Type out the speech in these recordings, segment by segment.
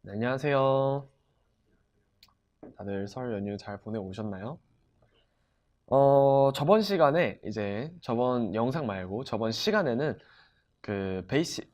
네, 안녕하세요. 다들 설 연휴 잘 보내오셨나요? 저번 시간에 저번 영상 말고 저번 시간에는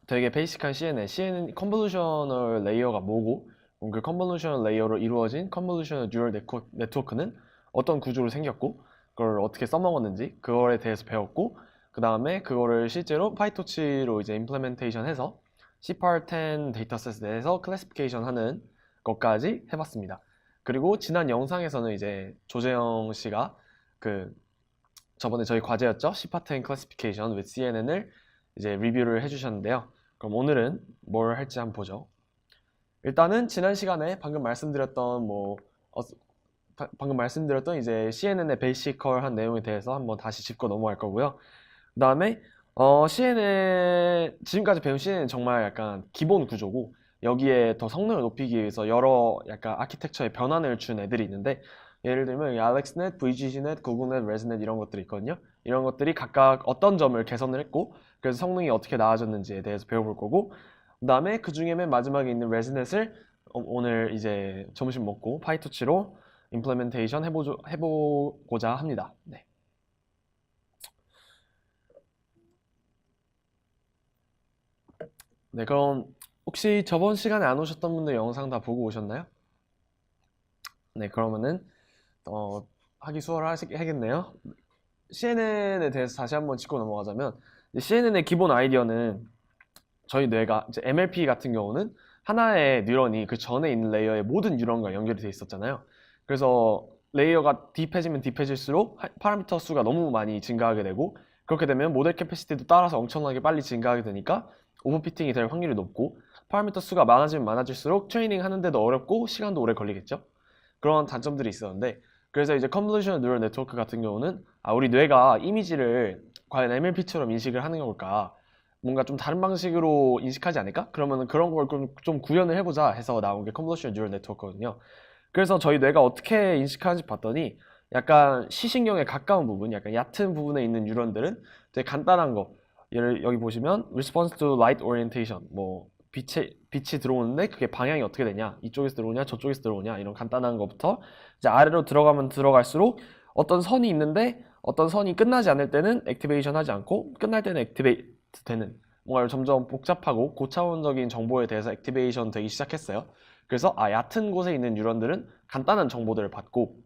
되게 베이직한 CNN 컨볼루셔널 레이어가 뭐고 그 컨볼루셔널 레이어로 이루어진 컨볼루셔널 뉴럴 네트워크는 어떤 구조로 생겼고 그걸 어떻게 써먹었는지 그거에 대해서 배웠고 그 다음에 그거를 실제로 파이토치로 이제 임플레멘테이션 해서 CPAR10 데이터셋에 대해서 클래시피케이션 하는 것까지 해봤습니다. 그리고 지난 영상에서는 이제 조재영 씨가 그 저번에 저희 과제였죠? CPAR10 클래시피케이션 with CNN을 이제 리뷰를 해주셨는데요. 그럼 오늘은 뭘 할지 한번 보죠. 일단은 지난 시간에 방금 말씀드렸던 이제 CNN의 베이시컬한 내용에 대해서 한번 다시 짚고 넘어갈 거고요. 그 다음에 CNN 지금까지 배운 CNN은 정말 약간 기본 구조고 여기에 더 성능을 높이기 위해서 여러 약간 아키텍처의 변환을 준 애들이 있는데 예를 들면 AlexNet, VGGNet, GoogleNet, ResNet 이런 것들이 있거든요. 이런 것들이 각각 어떤 점을 개선을 했고 그래서 성능이 어떻게 나아졌는지에 대해서 배워볼 거고 그 다음에 그 중에 맨 마지막에 있는 ResNet을 오늘 이제 점심 먹고 파이토치로 임플레멘테이션 해보고자 합니다. 네. 네, 그럼 혹시 저번 시간에 안 오셨던 분들 영상 다 보고 오셨나요? 네, 그러면은 하기 수월하겠네요. CNN에 대해서 다시 한번 짚고 넘어가자면 CNN의 기본 아이디어는 저희 뇌가 이제 MLP 같은 경우는 하나의 뉴런이 그 전에 있는 레이어의 모든 뉴런과 연결이 돼 있었잖아요. 그래서 레이어가 딥해지면 딥해질수록 파라미터 수가 너무 많이 증가하게 되고 그렇게 되면 모델 캐패시티도 따라서 엄청나게 빨리 증가하게 되니까 오버피팅이 될 확률이 높고 파라미터 수가 많아지면 많아질수록 트레이닝 하는데도 어렵고 시간도 오래 걸리겠죠. 그런 단점들이 있었는데 그래서 이제 컨볼루셔널 뉴럴 네트워크 같은 경우는 우리 뇌가 이미지를 과연 MLP처럼 인식을 하는 걸까 뭔가 좀 다른 방식으로 인식하지 않을까? 그러면 그런 걸 좀 구현을 해보자 해서 나온 게 컨볼루셔널 뉴럴 네트워크거든요. 그래서 저희 뇌가 어떻게 인식하는지 봤더니 약간 시신경에 가까운 부분, 약간 얕은 부분에 있는 뉴런들은 되게 간단한 거. 여기 보시면 response to light orientation, 뭐 빛이 들어오는데 그게 방향이 어떻게 되냐, 이쪽에서 들어오냐, 저쪽에서 들어오냐 이런 간단한 것부터 이제 아래로 들어가면 들어갈수록 어떤 선이 있는데 어떤 선이 끝나지 않을 때는 액티베이션 하지 않고 끝날 때는 액티베이트 되는 뭔가 점점 복잡하고 고차원적인 정보에 대해서 액티베이션 되기 시작했어요. 그래서 얕은 곳에 있는 뉴런들은 간단한 정보들을 받고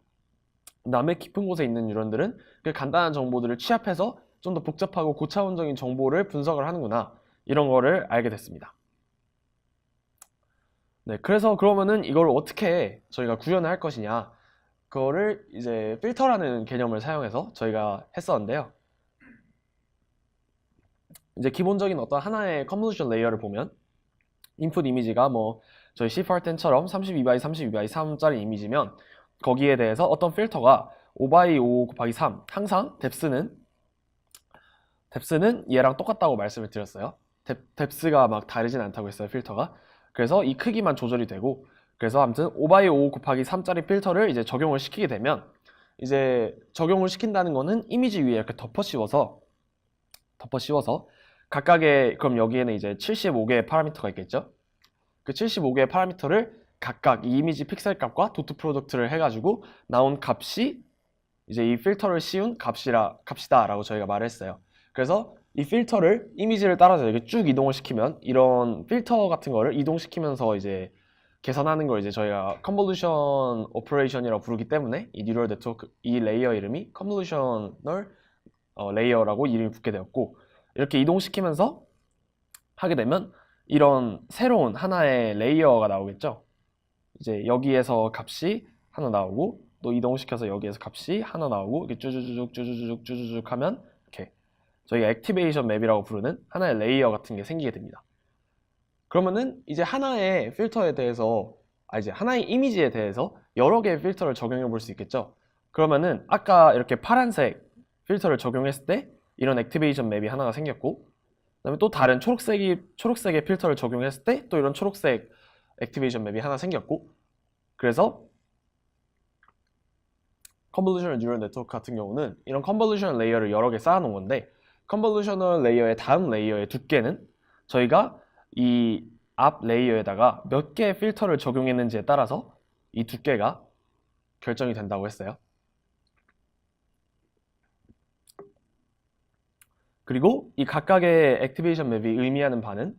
그다음에 깊은 곳에 있는 뉴런들은 그 간단한 정보들을 취합해서 좀 더 복잡하고 고차원적인 정보를 분석을 하는구나 이런 거를 알게 됐습니다. 네, 그래서 그러면은 이걸 어떻게 저희가 구현을 할 것이냐 그거를 이제 필터라는 개념을 사용해서 저희가 했었는데요. 이제 기본적인 어떤 하나의 컨볼루션 레이어를 보면 인풋 이미지가 뭐 저희 C410처럼 32 x 32 x 3짜리 이미지면 거기에 대해서 어떤 필터가 5 x 5 곱하기 3 항상 뎁스는 얘랑 똑같다고 말씀을 드렸어요. 뎁스가 막 다르진 않다고 했어요, 필터가. 그래서 이 크기만 조절이 되고 그래서 아무튼 5 x 5 곱하기 3짜리 필터를 이제 적용을 시키게 되면 이제 적용을 시킨다는 거는 이미지 위에 이렇게 덮어 씌워서 각각의 그럼 여기에는 이제 75개의 파라미터가 있겠죠. 그 75개의 파라미터를 각각 이 이미지 픽셀 값과 도트 프로덕트를 해가지고 나온 값이 이제 이 필터를 씌운 값이다라고 저희가 말을 했어요. 그래서 이 필터를 이미지를 따라서 이렇게 쭉 이동을 시키면 이런 필터 같은 거를 이동시키면서 이제 계산하는 걸 이제 저희가 컨볼루션 오퍼레이션이라고 부르기 때문에 이 뉴럴 네트워크 이 레이어 이름이 컨볼루셔널 레이어라고 이름이 붙게 되었고 이렇게 이동시키면서 하게 되면 이런 새로운 하나의 레이어가 나오겠죠. 이제 여기에서 값이 하나 나오고 또 이동시켜서 여기에서 값이 하나 나오고 이렇게 쭈쭈쭈쭈쭈쭈쭈쭈 하면 이렇게 저희가 액티베이션 맵이라고 부르는 하나의 레이어 같은 게 생기게 됩니다. 그러면은 이제 하나의 필터에 대해서 이제 하나의 이미지에 대해서 여러 개의 필터를 적용해 볼 수 있겠죠. 그러면은 아까 이렇게 파란색 필터를 적용했을 때 이런 액티베이션 맵이 하나가 생겼고 그다음에 또 다른 초록색의 필터를 적용했을 때 또 이런 초록색 액티베이션 맵이 하나 생겼고 그래서 컨볼루셔널 뉴럴 네트워크 같은 경우는 이런 컨볼루셔널 레이어를 여러 개 쌓아놓은 건데 컨볼루셔널 레이어의 다음 레이어의 두께는 저희가 이 앞 레이어에다가 몇 개의 필터를 적용했는지에 따라서 이 두께가 결정이 된다고 했어요. 그리고 이 각각의 액티베이션 맵이 의미하는 바는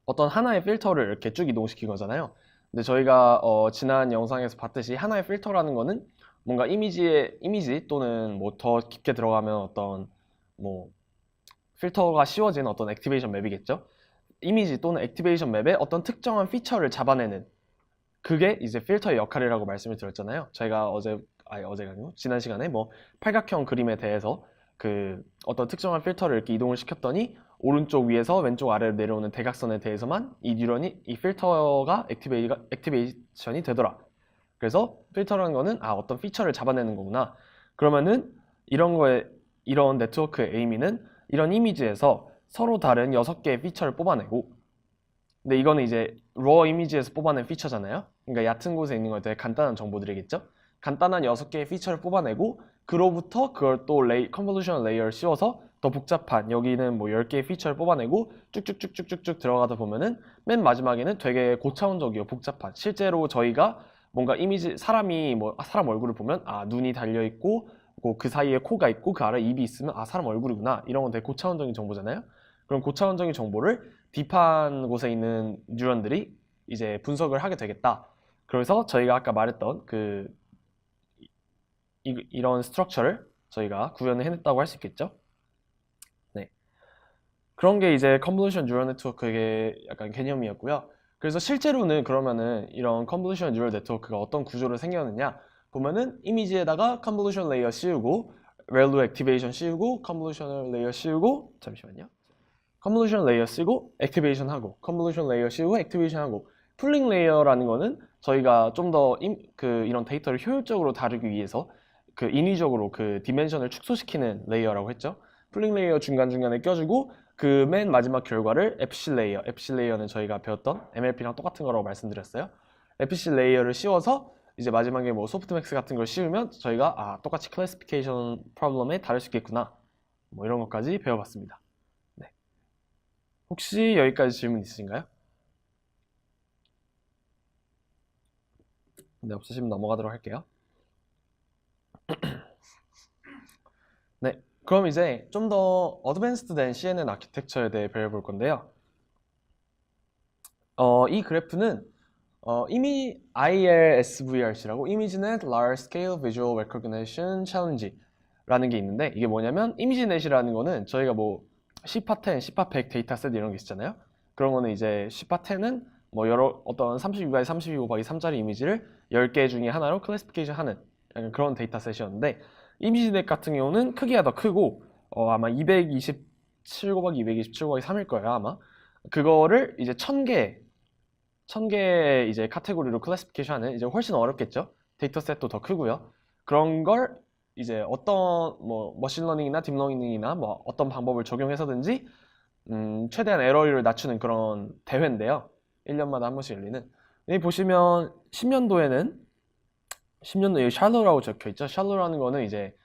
어떤 하나의 필터를 이렇게 쭉 이동시킨 거잖아요. 근데 저희가 지난 영상에서 봤듯이 하나의 필터라는 거는 뭔가 이미지 또는 뭐 더 깊게 들어가면 어떤 뭐 필터가 씌워진 어떤 액티베이션 맵이겠죠. 이미지 또는 액티베이션 맵의 어떤 특정한 피처를 잡아내는 그게 이제 필터의 역할이라고 말씀을 드렸잖아요. 저희가 어제가 아니고 지난 시간에 뭐 팔각형 그림에 대해서 그 어떤 특정한 필터를 이렇게 이동을 시켰더니 오른쪽 위에서 왼쪽 아래로 내려오는 대각선에 대해서만 이 뉴런이 이 필터가 액티베이션이 되더라. 그래서 필터라는 거는 어떤 피처를 잡아내는 거구나. 그러면은 이런 네트워크의 의미는 이런 이미지에서 서로 다른 6개의 피처를 뽑아내고, 근데 이거는 이제 raw 이미지에서 뽑아낸 피처잖아요. 그러니까 얕은 곳에 있는 거 되게 간단한 정보들이겠죠. 간단한 6개의 피처를 뽑아내고 그로부터 그걸 또 컨볼루션 레이어를 씌워서 더 복잡한 여기는 뭐 10개의 피처를 뽑아내고 쭉쭉쭉쭉쭉 들어가다 보면은 맨 마지막에는 되게 고차원적이고 복잡한, 실제로 저희가 뭔가 이미지 사람이 뭐 사람 얼굴을 보면 눈이 달려 있고 그 사이에 코가 있고 그 아래 입이 있으면 사람 얼굴이구나, 이런 건 되게 고차원적인 정보잖아요. 그럼 고차원적인 정보를 딥한 곳에 있는 뉴런들이 이제 분석을 하게 되겠다. 그래서 저희가 아까 말했던 이런 스트럭처를 저희가 구현을 해냈다고 할 수 있겠죠. 네. 그런 게 이제 컨볼루션 뉴럴 네트워크의 약간 개념이었고요. 그래서 실제로는 그러면은 이런 컨볼루션 뉴럴 네트워크가 어떤 구조로 생겼느냐 보면은 이미지에다가 컨볼루션 레이어 씌우고 밸류 액티베이션 씌우고 컨볼루션 레이어 씌우고 잠시만요. 컨볼루션 레이어 쓰고 액티베이션 하고 컨볼루션 레이어 씌우고 액티베이션 하고, 풀링 레이어라는 거는 저희가 좀 더 이런 데이터를 효율적으로 다루기 위해서 인위적으로 디멘션을 축소시키는 레이어라고 했죠. 풀링 레이어 중간중간에 껴주고 그 맨 마지막 결과를 FC 레이어는 저희가 배웠던 MLP랑 똑같은 거라고 말씀드렸어요. FC 레이어를 씌워서 이제 마지막에 뭐 소프트맥스 같은 걸 씌우면 저희가 똑같이 클래시피케이션 프로블럼에 다룰 수 있겠구나, 뭐 이런 것까지 배워봤습니다. 네. 혹시 여기까지 질문 있으신가요? 네, 없으시면 넘어가도록 할게요. 네, 그럼 이제 좀 더 어드밴스드된 CNN 아키텍처에 대해 배워볼 건데요. 이 그래프는 ILSVRC라고 Image-Net Large Scale Visual Recognition Challenge라는 게 있는데, 이게 뭐냐면 이미지넷이라는 거는 저희가 뭐 시파10, 시파100 데이터셋 이런 게 있잖아요. 그런 거는 이제 시파10은 뭐 어떤 32x 32곱하기3짜리 이미지를 10개 중에 하나로 클래시피케이션 하는 그런 데이터셋이었는데, 이미지넷 같은 경우는 크기가 더 크고 아마 227 곱하기 227 곱하기 3일 거예요 아마. 그거를 이제 1000개의 이제 카테고리로 클래시피케이션 하는, 이제 훨씬 어렵겠죠. 데이터셋도 더 크고요. 그런 걸 이제 어떤 뭐 머신러닝이나 딥러닝이나 뭐 어떤 방법을 적용해서든지 최대한 에러율을 낮추는 그런 대회인데요. 1년마다 한 번씩 열리는. 여기 보시면 10년도에 샬로라고 적혀있죠. 샬로라는 거는 이제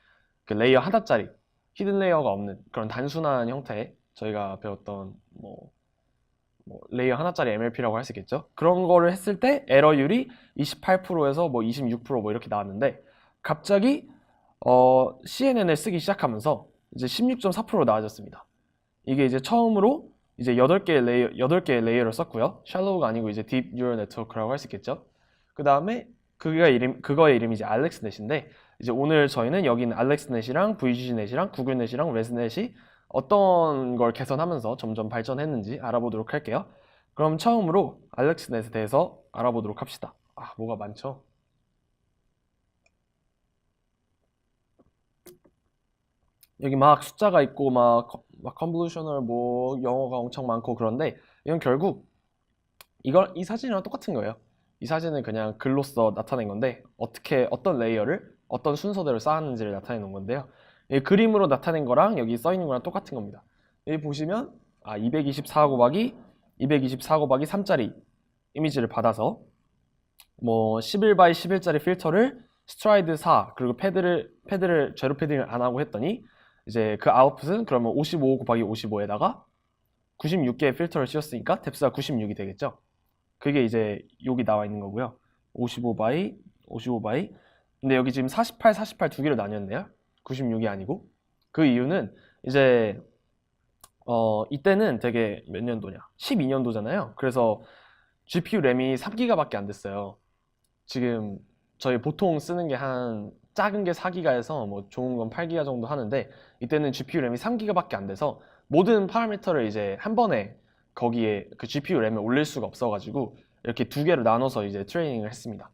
그 레이어 하나짜리 히든 레이어가 없는 그런 단순한 형태의 저희가 배웠던 뭐 레이어 하나짜리 MLP라고 할 수 있겠죠. 그런 거를 했을 때 에러율이 28%에서 뭐 26% 이렇게 나왔는데, 갑자기 CNN을 쓰기 시작하면서 이제 16.4% 나아졌습니다. 이게 이제 처음으로 이제 8개의 레이어를 썼고요. 샬로우가 아니고 이제 딥 뉴럴 네트워크라고 할 수 있겠죠. 그 다음에 그거의 이름이 이제 알렉스넷인데, 이제 오늘 저희는 여기 있는 알렉스넷이랑 VGG넷이랑 구글넷이랑 레스넷이 어떤 걸 개선하면서 점점 발전했는지 알아보도록 할게요. 그럼 처음으로 알렉스넷에 대해서 알아보도록 합시다. 뭐가 많죠? 여기 막 숫자가 있고 막 컨볼루셔널 뭐 영어가 엄청 많고, 그런데 이건 결국 이 사진이랑 똑같은 거예요. 이 사진은 그냥 글로써 나타낸 건데 어떤 레이어를 어떤 순서대로 쌓았는지를 나타내는 건데요. 이 그림으로 나타낸 거랑 여기 써 있는 거랑 똑같은 겁니다. 여기 보시면 224 곱하기 3짜리 이미지를 받아서 뭐 11 by 11짜리 필터를 스트라이드 4 그리고 패드를 제로 패딩을 안 하고 했더니 이제 그 아웃풋은 그러면 55 곱하기 55에다가 96개의 필터를 씌웠으니까 뎁스가 96이 되겠죠. 그게 이제 여기 나와 있는 거고요. 55바이 55바이. 근데 여기 지금 48, 48 두 개로 나뉘었네요. 96이 아니고. 그 이유는 이제 이때는 되게 몇 년도냐? 12년도잖아요. 그래서 GPU 램이 3기가밖에 안 됐어요. 지금 저희 보통 쓰는 게 한 작은 게 4기가에서 뭐 좋은 건 8기가 정도 하는데 이때는 GPU 램이 3기가밖에 안 돼서 모든 파라미터를 이제 한 번에 거기에 그 GPU 램에 올릴 수가 없어가지고 이렇게 두 개로 나눠서 이제 트레이닝을 했습니다.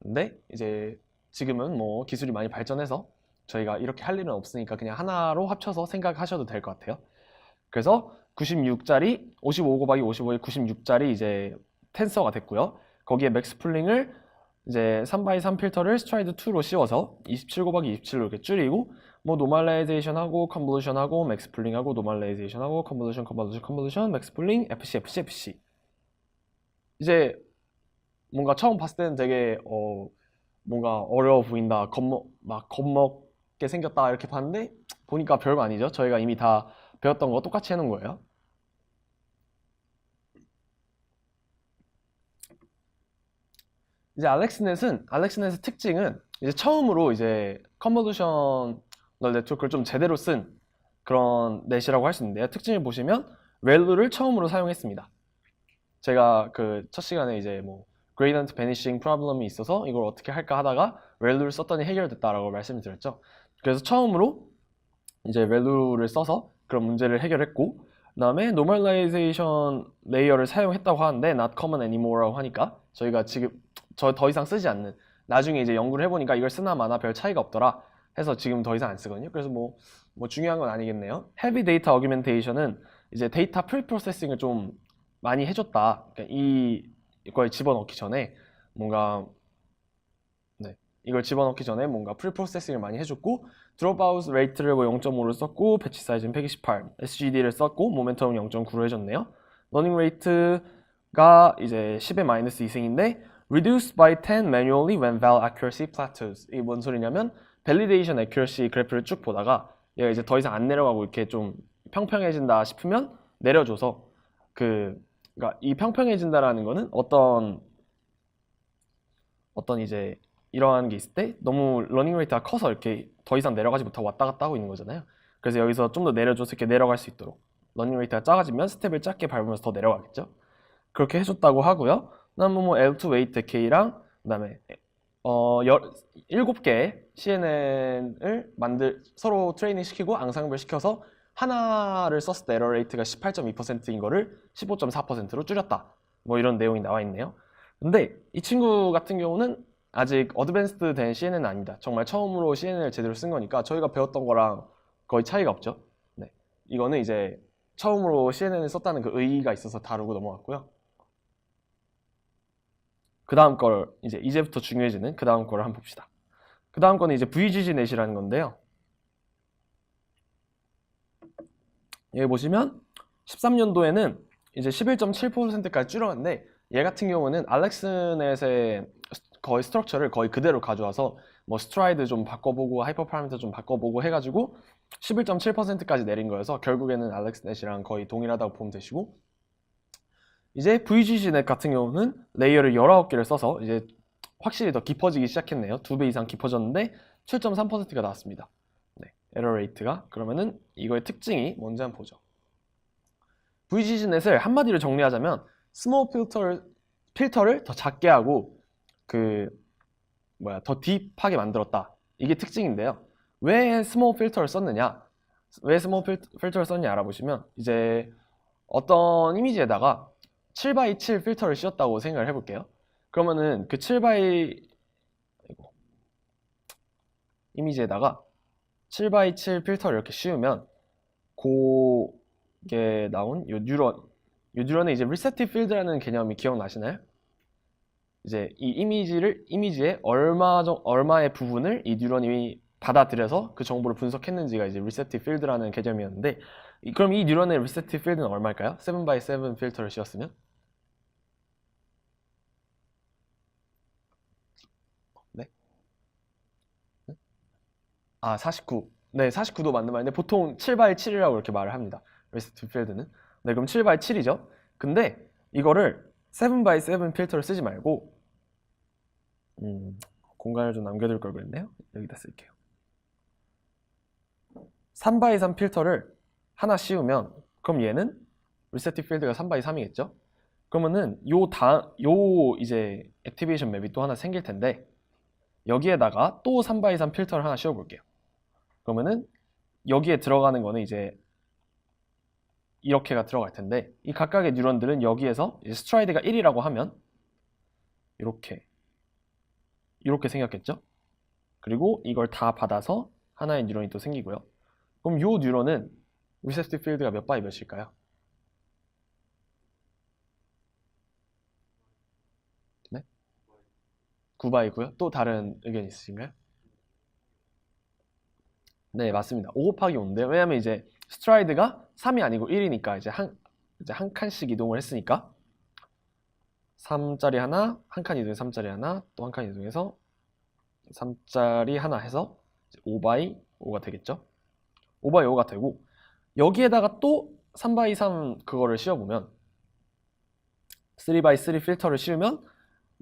근데 이제 지금은 뭐 기술이 많이 발전해서 저희가 이렇게 할 일은 없으니까 그냥 하나로 합쳐서 생각하셔도 될 것 같아요. 그래서 96짜리 55 곱하기 55의 96짜리 이제 텐서가 됐고요. 거기에 맥스 풀링을 이제 3x3 필터를 스트라이드 2로 씌워서 27 곱하기 27로 이렇게 줄이고 뭐 노멀라이제이션 하고 컨볼루션 하고 맥스 풀링 하고 노멀라이제이션 하고 컨볼루션 맥스 풀링 FC 이제 뭔가 처음 봤을 때는 되게 뭔가 어려워 보인다 막 겁먹게 생겼다 이렇게 봤는데 보니까 별거 아니죠. 저희가 이미 다 배웠던 거 똑같이 해놓은 거예요. 이제 알렉스넷의 특징은 이제 처음으로 이제 컨볼루셔널 네트워크를 좀 제대로 쓴 그런 넷이라고 할 수 있는데요. 특징을 보시면 렐루를 처음으로 사용했습니다. 제가 그 첫 시간에 이제 뭐 gradient vanishing problem이 있어서 이걸 어떻게 할까 하다가 렐루를 썼더니 해결됐다라고 말씀을 드렸죠. 그래서 처음으로 이제 렐루를 써서 그런 문제를 해결했고 그 다음에 normalization 레이어를 사용했다고 하는데 not common animore라고 하니까 저희가 지금 더 이상 쓰지 않는 나중에 이제 연구를 해보니까 이걸 쓰나 마나 별 차이가 없더라 해서 지금 더 이상 안 쓰거든요. 그래서 뭐 중요한 건 아니겠네요. heavy data augmentation은 이제 데이터 프리프로세싱을 좀 많이 해줬다. 그러니까 이걸 집어넣기 전에 뭔가 이걸 집어넣기 전에 뭔가 프리프로세싱을 많이 해줬고 드롭아웃 레이트를 뭐 0.5를 썼고 배치 사이즈는 128 SGD를 썼고 모멘텀은 0.9로 해줬네요. 러닝 레이트가 이제 10의 마이너스 2승인데 reduced by 10 manually when val accuracy plateaus. 이게 뭔 소리냐면 validation accuracy 그래프를 쭉 보다가 얘가 이제 더 이상 안 내려가고 이렇게 좀 평평해진다 싶으면 내려줘서 그러니까 이 평평해진다라는 거는 어떤 이제 이러한 게 있을 때 너무 러닝 레이트가 커서 이렇게 더 이상 내려가지 못하고 왔다 갔다 하고 있는 거잖아요. 그래서 여기서 좀 더 내려줘서 이렇게 내려갈 수 있도록 러닝 레이트가 작아지면 스텝을 작게 밟으면서 더 내려가겠죠. 그렇게 해줬다고 하고요. 그다음에 뭐 L2 웨이트 K랑 그다음에 7개의 CNN을 서로 트레이닝 시키고 앙상블 시켜서 하나를 썼을 때 에러 레이트가 18.2%인 거를 15.4%로 줄였다. 뭐 이런 내용이 나와 있네요. 근데 이 친구 같은 경우는 아직 어드밴스드 된 CNN은 아닙니다. 정말 처음으로 CNN을 제대로 쓴 거니까 저희가 배웠던 거랑 거의 차이가 없죠. 네. 이거는 이제 처음으로 CNN을 썼다는 그 의의가 있어서 다루고 넘어갔고요. 그 다음 걸 이제부터 중요해지는 그 다음 거를 한번 봅시다. 그 다음 거는 이제 VGG 넷이라는 건데요. 여기 보시면 13년도에는 이제 11.7%까지 줄었는데 얘 같은 경우는 알렉스넷의 거의 스트럭처를 거의 그대로 가져와서 뭐 스트라이드 좀 바꿔보고 하이퍼 파라미터 좀 바꿔보고 해가지고 11.7%까지 내린 거여서 결국에는 알렉스넷이랑 거의 동일하다고 보면 되시고 이제 VGG넷 같은 경우는 레이어를 19개를 써서 이제 확실히 더 깊어지기 시작했네요. 2배 이상 깊어졌는데 7.3%가 나왔습니다. 네, 에러 레이트가. 그러면은 이거의 특징이 뭔지 한번 보죠. VGG넷을 한마디로 정리하자면 스몰 필터를 더 작게 하고 더 딥하게 만들었다. 이게 특징인데요. 왜 스몰 필터를 썼느냐? 왜 스몰 필터를 썼냐 알아보시면 이제 어떤 이미지에다가 7x7 필터를 씌웠다고 생각을 해볼게요. 그러면은 그 7x 이미지에다가 7x7 필터를 이렇게 씌우면 그게 나온 요 뉴런의 이제 리셉티브 필드라는 개념이 기억나시나요? 이제 이 이미지의 얼마의 부분을 이 뉴런이 받아들여서 그 정보를 분석했는지가 이제 리셉티브 필드라는 개념이었는데 그럼 이 뉴런의 리셉티브 필드는 얼마일까요? 7x7 필터를 씌웠으면 네? 49. 네, 49도 맞는 말인데 보통 7x7이라고 이렇게 말을 합니다. 리셉티브 필드는. 네, 그럼 7x7이죠. 근데 이거를 7x7 필터를 쓰지 말고 공간을 좀 남겨둘 걸 그랬네요. 여기다 쓸게요. 3x3 필터를 하나 씌우면 그럼 얘는 리셉티브 필드가 3x3이겠죠? 그러면은 요 이제 액티베이션 맵이 또 하나 생길 텐데 여기에다가 또 3x3 필터를 하나 씌워 볼게요. 그러면은 여기에 들어가는 거는 이제 이렇게가 들어갈 텐데 이 각각의 뉴런들은 여기에서 이제 스트라이드가 1이라고 하면 이렇게 생겼겠죠? 그리고 이걸 다 받아서 하나의 뉴런이 또 생기고요. 그럼 요 뉴런은 리셉티브 필드가 몇 바이 몇일까요? 네? 9바이고요. 또 다른 의견 있으신가요? 네, 맞습니다. 5 곱하기 5인데요. 왜냐면 이제 스트라이드가 3이 아니고 1이니까 이제 한 칸씩 이동을 했으니까 3짜리 하나, 한 칸 이동해서 3짜리 하나, 또 한 칸 이동해서 3짜리 하나 해서 5바이 5가 되겠죠? 5바이 5가 되고 여기에다가 또 3바이 3 그거를 씌워보면 3바이3 필터를 씌우면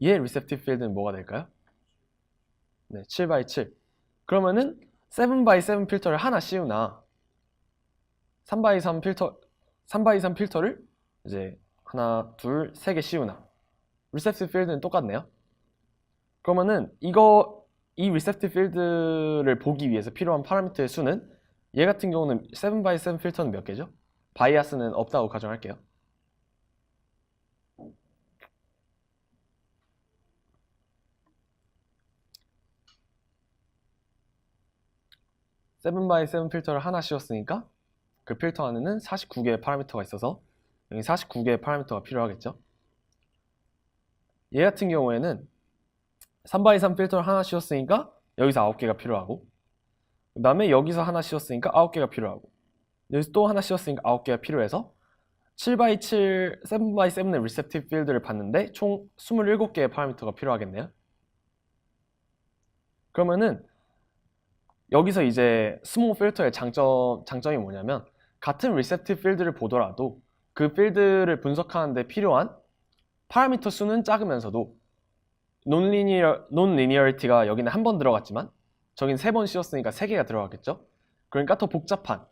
얘 리셉티브 필드는 뭐가 될까요? 네, 7바이7. 그러면은 7x7 필터를 하나 씌우나 3x3 필터를 이제 하나, 둘, 세 개 씌우나 리셉티브 필드는 똑같네요. 그러면은 이 리셉티브 필드를 보기 위해서 필요한 파라미터의 수는 얘 같은 경우는 7x7 필터는 몇 개죠? 바이아스는 없다고 가정할게요. (7x7) 필터를 하나 씌웠으니까 그 필터 안에는 49개의 파라미터가 있어서 여기 49개의 파라미터가 필요하겠죠. 얘 같은 경우에는 3x3 필터를 하나 씌웠으니까 여기서 9개가 필요하고 그 다음에 여기서 하나 씌웠으니까 9개가 필요하고 여기서 또 하나 씌웠으니까 9개가 필요해서 7x7, 7x7의 리셉티브 필드를 봤는데 총 27개의 파라미터가 필요하겠네요. 그러면은 여기서 이제 스몰 필터의 장점이 뭐냐면 같은 리셉티브 필드를 보더라도 그 필드를 분석하는 데 필요한 파라미터 수는 작으면서도 논리니어리티가 여기는 한 번 들어갔지만 저긴 3번 씌웠으니까 3개가 들어갔겠죠. 그러니까 더 복잡한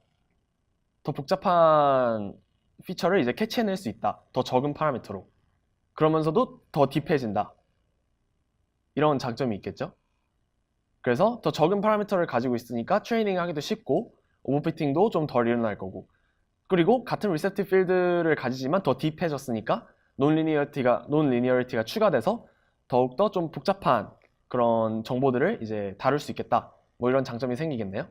피처를 이제 캐치해낼 수 있다. 더 적은 파라미터로. 그러면서도 더 딥해진다. 이런 장점이 있겠죠. 그래서 더 적은 파라미터를 가지고 있으니까 트레이닝 하기도 쉽고 오버피팅도 좀 덜 일어날 거고 그리고 같은 리셉티브 필드를 가지지만 더 딥해졌으니까 논리니어리티가 추가돼서 더욱더 좀 복잡한 그런 정보들을 이제 다룰 수 있겠다. 뭐 이런 장점이 생기겠네요.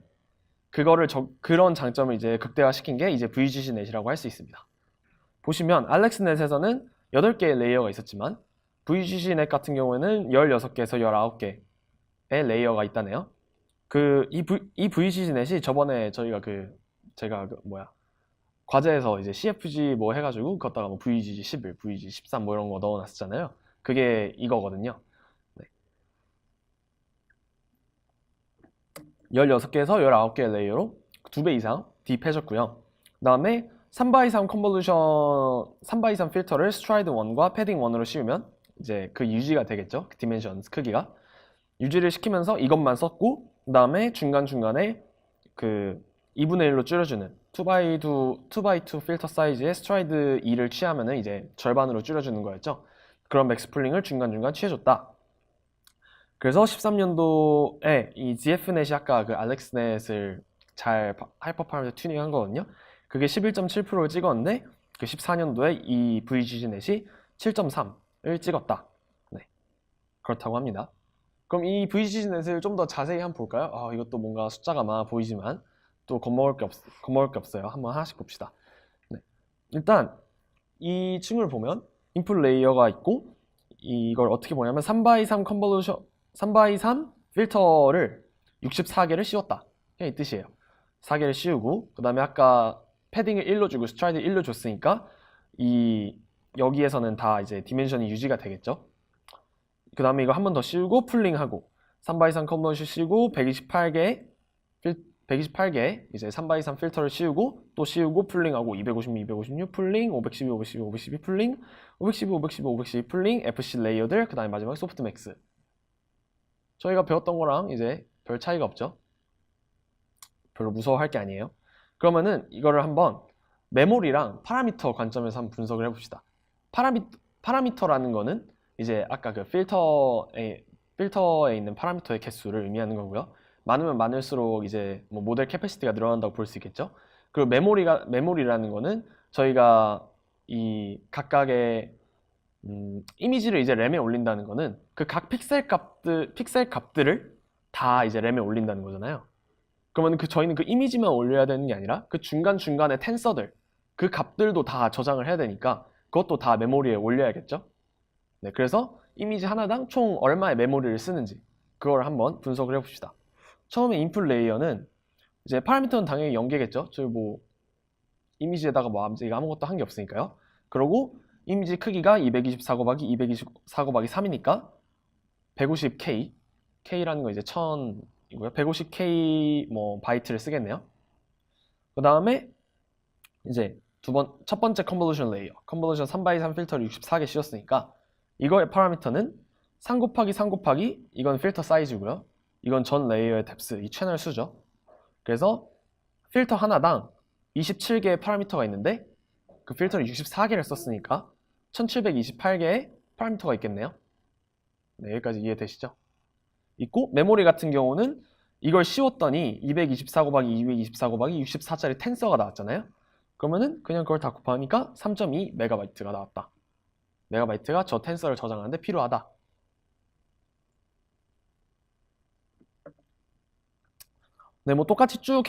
그런 장점을 이제 극대화시킨 게 이제 VGC넷이라고 할 수 있습니다. 보시면 알렉스넷에서는 8개의 레이어가 있었지만 VGC넷 같은 경우에는 16개에서 19개의 레이어가 있다네요. 이 VGC넷이 저번에 제가 과제에서 이제 CFG 뭐 해가지고 걷다가 뭐 VGG 11, VGG 13 뭐 이런 거 넣어놨었잖아요. 그게 이거거든요. 네. 16개에서 19개의 레이어로 2배 이상 딥해졌고요. 그 다음에 3x3 컨볼루션, 3x3 필터를 스트라이드 1과 패딩 1으로 씌우면 이제 그 유지가 되겠죠. 그 디멘션 크기가. 유지를 시키면서 이것만 썼고 그 다음에 중간중간에 그 2분의 1로 줄여주는 2x2 필터 사이즈의 스트라이드 2를 취하면은 이제 절반으로 줄여주는 거였죠. 그런 맥스풀링을 중간중간 취해줬다. 그래서 13년도에 이 ZF넷이 아까 그 알렉스넷을 잘 하이퍼 파라미터 튜닝한 거거든요. 그게 11.7%를 찍었는데 그 14년도에 이 VGG넷이 7.3을 찍었다. 네, 그렇다고 합니다. 그럼 이 VGG넷을 좀 더 자세히 한번 볼까요? 이것도 뭔가 숫자가 많아 보이지만 또 겁먹을 게 없어요. 한번 하나씩 봅시다. 네. 일단 이 층을 보면 인풋 레이어가 있고 이걸 어떻게 보냐면 3x3 컨볼루션 3x3 필터를 64개를 씌웠다. 그냥 이 뜻이에요. 4개를 씌우고 그 다음에 아까 패딩을 1로 주고 스트라이드 1로 줬으니까 여기에서는 다 이제 디멘션이 유지가 되겠죠. 그 다음에 이거 한 번 더 씌우고 풀링하고 3x3 컨볼루션 씌우고 128개의 128개 이제 3x3 필터를 씌우고 또 씌우고 풀링하고 256, 256 풀링, 512, 512, 512 풀링, 512, 512, 512 풀링, FC 레이어들, 그 다음에 마지막에 소프트맥스. 저희가 배웠던 거랑 이제 별 차이가 없죠. 별로 무서워할 게 아니에요. 그러면은 이거를 한번 메모리랑 파라미터 관점에서 한번 분석을 해봅시다. 파라미터라는 거는 이제 아까 그 필터에 있는 파라미터의 개수를 의미하는 거고요. 많으면 많을수록 이제 뭐 모델 캐패시티가 늘어난다고 볼 수 있겠죠. 그리고 메모리라는 거는 저희가 이 각각의 이미지를 이제 램에 올린다는 거는 그 각 픽셀 값들을 다 이제 램에 올린다는 거잖아요. 그러면 저희는 그 이미지만 올려야 되는 게 아니라 그 중간중간의 텐서들, 그 값들도 다 저장을 해야 되니까 그것도 다 메모리에 올려야겠죠. 네, 그래서 이미지 하나당 총 얼마의 메모리를 쓰는지 그걸 한번 분석을 해봅시다. 처음에 인풋 레이어는 이제 파라미터는 당연히 연계겠죠. 저희 뭐 이미지에다가 뭐 아무것도 한 게 없으니까요. 그리고 이미지 크기가 224 곱하기 224 곱하기 3이니까 150K, K라는 거 이제 1000이고요. 150K 뭐 바이트를 쓰겠네요. 그 다음에 이제 첫 번째 컨볼루션 레이어, 컨볼루션 3x3 필터를 64개 씌웠으니까 이거의 파라미터는 3 곱하기 3 곱하기 이건 필터 사이즈고요. 이건 전 레이어의 뎁스, 이 채널 수죠. 그래서 필터 하나당 27개의 파라미터가 있는데 그 필터를 64개를 썼으니까 1728개의 파라미터가 있겠네요. 네, 여기까지 이해되시죠? 있고 메모리 같은 경우는 이걸 씌웠더니 224 곱하기 224 곱하기 64짜리 텐서가 나왔잖아요. 그러면은 그냥 그걸 다 곱하니까 3.2 메가바이트가 나왔다. 메가바이트가 저 텐서를 저장하는데 필요하다. 네, 뭐 똑같이 쭉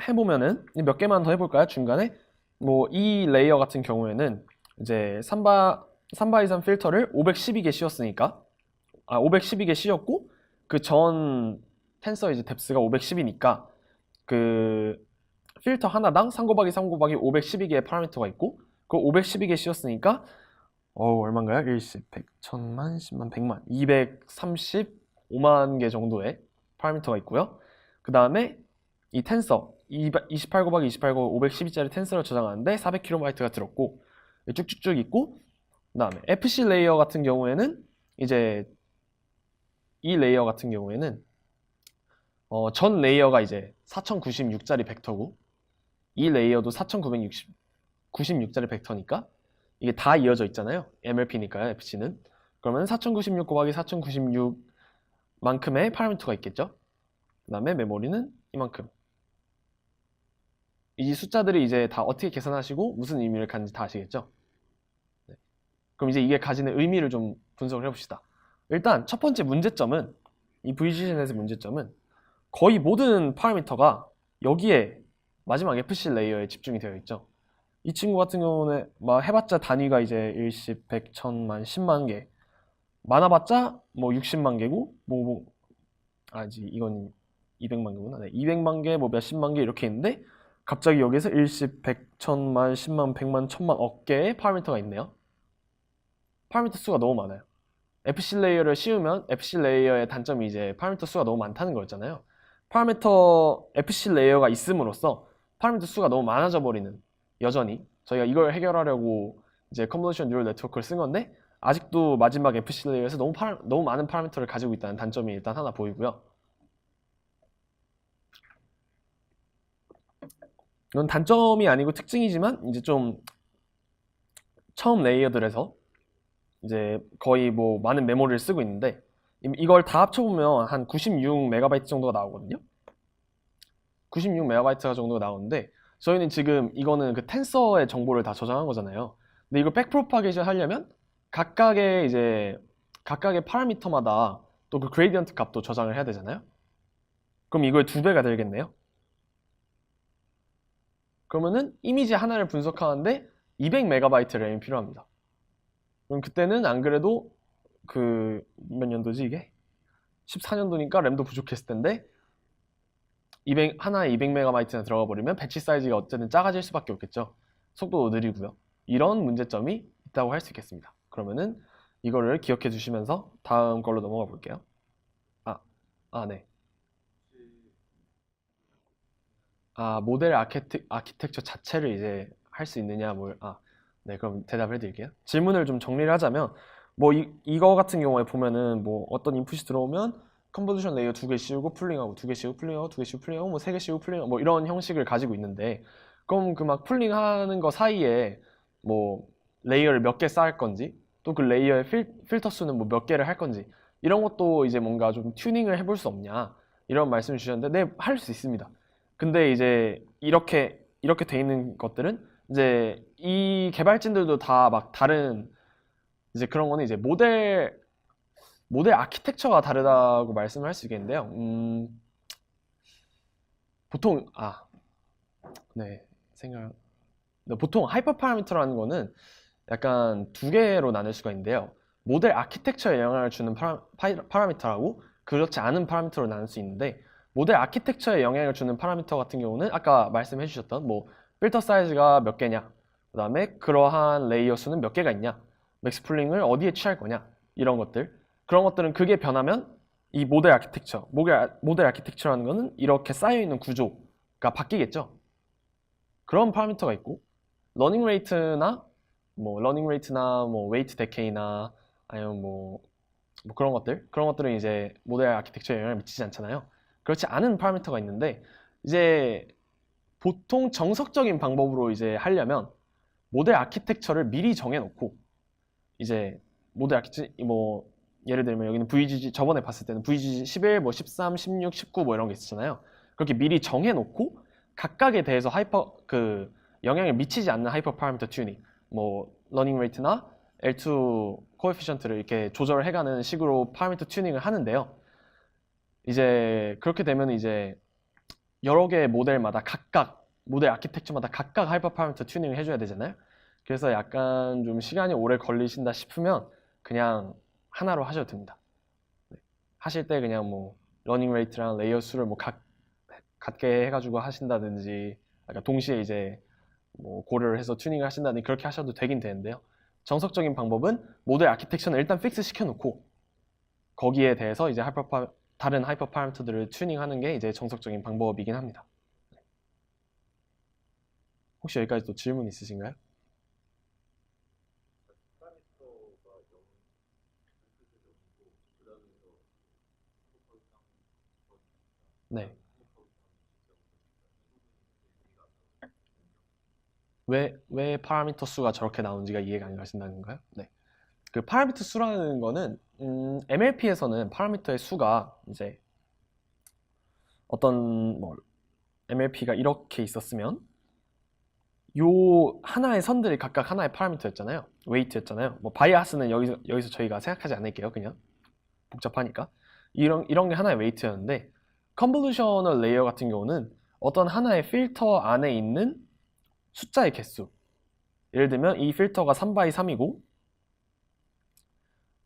해보면은 몇 개만 더 해볼까요? 중간에 뭐 이 레이어 같은 경우에는 이제 3x3 필터를 512개 씌웠으니까 512개 씌웠고 그 전 텐서 이제 뎁스가 510이니까 그 필터 하나당 3 곱하기 3 곱하기 512개의 파라미터가 있고 그 512개 씌웠으니까 얼마인가요? 1십, 100, 1000만, 10만, 100만 235만 개 정도의 파라미터가 있고요. 그 다음에 이 텐서 28 곱하기 28 곱하기 512짜리 텐서를 저장하는데 400kb가 들었고 쭉쭉쭉 있고 그 다음에 FC 레이어 같은 경우에는 이제 이 레이어 같은 경우에는 전 레이어가 이제 4096짜리 벡터고 이 레이어도 4996짜리 벡터니까 이게 다 이어져 있잖아요. MLP니까요, FC는. 그러면 4096 곱하기 4096만큼의 파라미터가 있겠죠. 그 다음에 메모리는 이만큼. 이 숫자들이 이제 다 어떻게 계산하시고 무슨 의미를 갖는지 다 아시겠죠? 네. 그럼 이제 이게 가지는 의미를 좀 분석을 해봅시다. 일단 첫 번째 문제점은 이 VGNet의 문제점은 거의 모든 파라미터가 여기에 마지막 FC 레이어에 집중이 되어 있죠. 이 친구 같은 경우는 막 해봤자 단위가 이제 1십, 100, 1000만, 10만 개 많아봤자 뭐 60만 개고 이건 200만 개구나. 네, 200만 개, 뭐 몇십만 개 이렇게 있는데 갑자기 여기서 1십, 100, 1000만, 10만, 100만, 1000만 억 개의 파라미터가 있네요. 파라미터 수가 너무 많아요. FC 레이어를 씌우면 FC 레이어의 단점이 이제 파라미터 수가 너무 많다는 거였잖아요. 파라미터 FC 레이어가 있음으로써 파라미터 수가 너무 많아져 버리는, 여전히 저희가 이걸 해결하려고 이제 컨볼루션 뉴럴 네트워크를 쓴 건데 아직도 마지막 FC 레이어에서 너무 많은 파라미터를 가지고 있다는 단점이 일단 하나 보이고요. 이건 단점이 아니고 특징이지만 이제 좀 처음 레이어들에서 이제 거의 뭐 많은 메모리를 쓰고 있는데 이걸 다 합쳐보면 한 96MB 정도가 나오거든요. 96MB 정도가 나오는데 저희는 지금 이거는 그 텐서의 정보를 다 저장한 거잖아요. 근데 이걸 백프로파게이션 하려면 각각의 파라미터마다 또 그 그레이디언트 값도 저장을 해야 되잖아요. 그럼 이거의 2배가 되겠네요. 그러면은 이미지 하나를 분석하는데 200MB 램이 필요합니다. 그럼 그때는 안 그래도 그 몇 년도지 이게? 14년도니까 램도 부족했을 텐데 하나에 200MB나 들어가 버리면 배치 사이즈가 어쨌든 작아질 수밖에 없겠죠. 속도도 느리고요. 이런 문제점이 있다고 할 수 있겠습니다. 그러면은 이거를 기억해 주시면서 다음 걸로 넘어가 볼게요. 네. 모델 아키텍처 자체를 이제 할 수 있느냐, 네, 그럼 대답을 해드릴게요. 질문을 좀 정리를 하자면, 뭐, 이거 같은 경우에 보면은, 뭐, 어떤 인풋이 들어오면, 컨볼루션 레이어 2개 씌우고 풀링하고, 2개 씌우고 풀링하고, 2개 씌우고 풀링하고, 뭐, 3개 씌우고 풀링하고, 뭐, 이런 형식을 가지고 있는데, 그럼 그 막 풀링하는 거 사이에, 뭐, 레이어를 몇 개 쌓을 건지, 또 그 레이어의 필터 수는 뭐 몇 개를 할 건지, 이런 것도 이제 뭔가 좀 튜닝을 해볼 수 없냐, 이런 말씀을 주셨는데, 네, 할 수 있습니다. 근데 이제 이렇게 돼 있는 것들은 이제 이 개발진들도 다 막 다른 이제 그런 거는 이제 모델 아키텍처가 다르다고 말씀을 할 수 있겠는데요. 보통 네, 보통 하이퍼 파라미터라는 거는 약간 두 개로 나눌 수가 있는데요. 모델 아키텍처에 영향을 주는 파라미터라고 그렇지 않은 파라미터로 나눌 수 있는데, 모델 아키텍처에 영향을 주는 파라미터 같은 경우는 아까 말씀해 주셨던 뭐 필터 사이즈가 몇 개냐, 그 다음에 그러한 레이어 수는 몇 개가 있냐, 맥스 풀링을 어디에 취할 거냐, 이런 것들, 그런 것들은 그게 변하면 이 모델 아키텍처라는 거는 이렇게 쌓여있는 구조가 바뀌겠죠. 그런 파라미터가 있고, 러닝 레이트나 뭐 웨이트 데케이나 아니면 뭐 그런 것들은 이제 모델 아키텍처에 영향을 미치지 않잖아요. 그렇지 않은 파라미터가 있는데, 이제 보통 정석적인 방법으로 이제 하려면 모델 아키텍처를 미리 정해놓고, 이제 모델 아키텍처 뭐 예를 들면 여기는 VGG, 저번에 봤을 때는 VGG 11, 뭐 13, 16, 19 뭐 이런 게 있었잖아요. 그렇게 미리 정해놓고 각각에 대해서 영향을 미치지 않는 하이퍼 파라미터 튜닝, 뭐 러닝 레이트나 L2 코에피션트를 이렇게 조절을 해가는 식으로 파라미터 튜닝을 하는데요. 이제 그렇게 되면 이제 여러 개의 모델마다 모델 아키텍처마다 각각 하이퍼 파라미터 튜닝을 해줘야 되잖아요. 그래서 약간 좀 시간이 오래 걸리신다 싶으면 그냥 하나로 하셔도 됩니다. 하실 때 그냥 뭐 러닝 레이트랑 레이어 수를 뭐 같게 해가지고 하신다든지, 그러니까 동시에 이제 뭐 고려를 해서 튜닝을 하신다든지 그렇게 하셔도 되긴 되는데요. 정석적인 방법은 모델 아키텍처는 일단 픽스 시켜놓고 거기에 대해서 이제 다른 하이퍼 파라미터들을 튜닝하는 게 이제 정석적인 방법이긴 합니다. 혹시 여기까지 또 질문 있으신가요? 네. 왜 파라미터 수가 저렇게 나오는지가 이해가 안 가신다는 건가요? 네. 그 파라미터 수라는 거는 MLP에서는 파라미터의 수가 이제 어떤 뭐 MLP가 이렇게 있었으면 요 하나의 선들이 각각 하나의 파라미터였잖아요. 웨이트였잖아요. 뭐 바이아스는 여기서 저희가 생각하지 않을게요. 그냥 복잡하니까. 이런 게 하나의 웨이트였는데, 컨볼루셔널 레이어 같은 경우는 어떤 하나의 필터 안에 있는 숫자의 개수, 예를 들면 이 필터가 3x3이고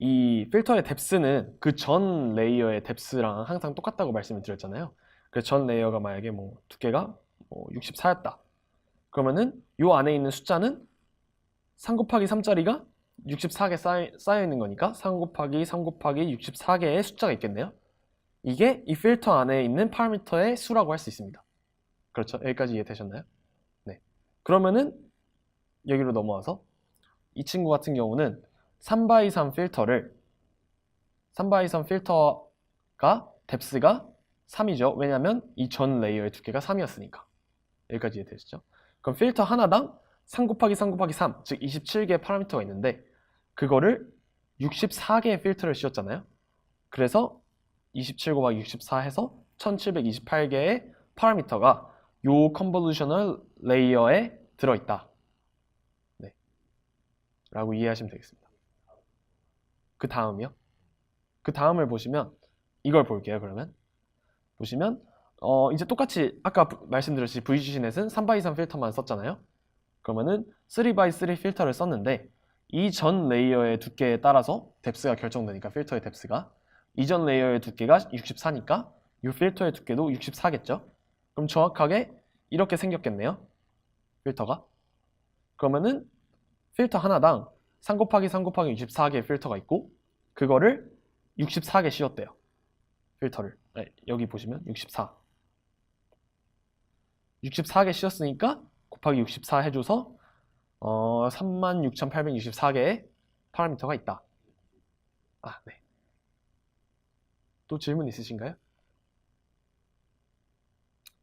이 필터의 뎁스는 그 전 레이어의 뎁스랑 항상 똑같다고 말씀을 드렸잖아요. 그 전 레이어가 만약에 뭐 두께가 64였다. 그러면은 요 안에 있는 숫자는 3 곱하기 3짜리가 64개 쌓여 있는 거니까 3 곱하기 3 곱하기 64개의 숫자가 있겠네요. 이게 이 필터 안에 있는 파라미터의 수라고 할 수 있습니다. 그렇죠? 여기까지 이해되셨나요? 네. 그러면은 여기로 넘어와서 이 친구 같은 경우는 3x3 필터가 뎁스가 3이죠. 왜냐면 이 전 레이어의 두께가 3이었으니까. 여기까지 이해되셨죠? 그럼 필터 하나당 3 곱하기 3 곱하기 3, 즉 27개의 파라미터가 있는데 그거를 64개의 필터를 씌웠잖아요. 그래서 27 곱하기 64 해서 1728개의 파라미터가 요 컨볼루셔널 레이어에 들어있다. 네. 라고 이해하시면 되겠습니다. 그 다음이요. 그 다음을 보시면 이걸 볼게요. 그러면 보시면 이제 똑같이 아까 말씀드렸듯이 VGC넷은 3x3 필터만 썼잖아요. 그러면은 3x3 필터를 썼는데 이 전 레이어의 두께에 따라서 뎁스가 결정되니까, 필터의 뎁스가 이전 레이어의 두께가 64니까 이 필터의 두께도 64겠죠. 그럼 정확하게 이렇게 생겼겠네요. 필터가. 그러면은 필터 하나당 3 곱하기 3 곱하기 64개의 필터가 있고 그거를 64개 씌웠대요. 필터를. 네, 여기 보시면 64. 64개 씌웠으니까 곱하기 64 해줘서 36,864개의 파라미터가 있다. 네. 또 질문 있으신가요?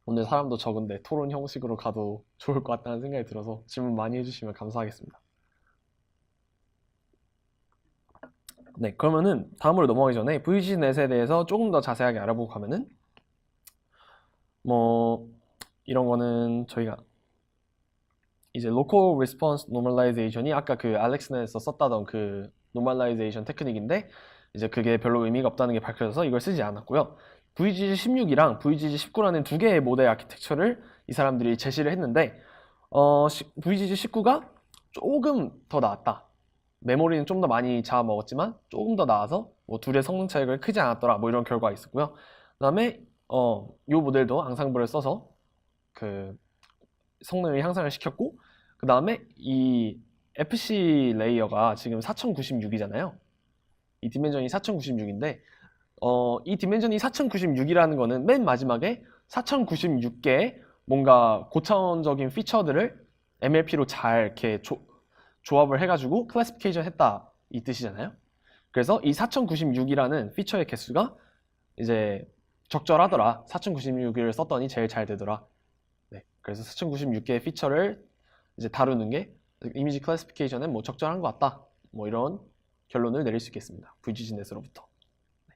오늘 사람도 적은데 토론 형식으로 가도 좋을 것 같다는 생각이 들어서 질문 많이 해주시면 감사하겠습니다. 네, 그러면은 다음으로 넘어가기 전에 VGNet에 대해서 조금 더 자세하게 알아보고 가면은 뭐 이런 거는 저희가 이제 Local Response Normalization이 아까 그 알렉스넷에서 썼다던 그 Normalization 테크닉인데 이제 그게 별로 의미가 없다는 게 밝혀져서 이걸 쓰지 않았고요. VGG16이랑 VGG19라는 두 개의 모델 아키텍처를 이 사람들이 제시를 했는데 VGG19가 조금 더 나았다. 메모리는 좀 더 많이 잡아먹었지만 조금 더 나아서 뭐 둘의 성능 차이가 크지 않았더라 뭐 이런 결과가 있었고요. 그 다음에 이 모델도 앙상블을 써서 그 성능을 향상을 시켰고 그 다음에 이 FC 레이어가 지금 4096이잖아요. 이 디멘전이 4096인데 이 디멘전이 4096이라는 거는 맨 마지막에 4096개의 뭔가 고차원적인 피처들을 MLP로 잘 이렇게 조합을 해가지고 클래시피케이션 했다 이 뜻이잖아요. 그래서 이 4096이라는 피처의 개수가 이제 적절하더라. 4096을 썼더니 제일 잘 되더라. 네, 그래서 4096개의 피처를 이제 다루는 게 이미지 클래시피케이션에 뭐 적절한 것 같다. 뭐 이런 결론을 내릴 수 있겠습니다. VGGNet으로부터. 네.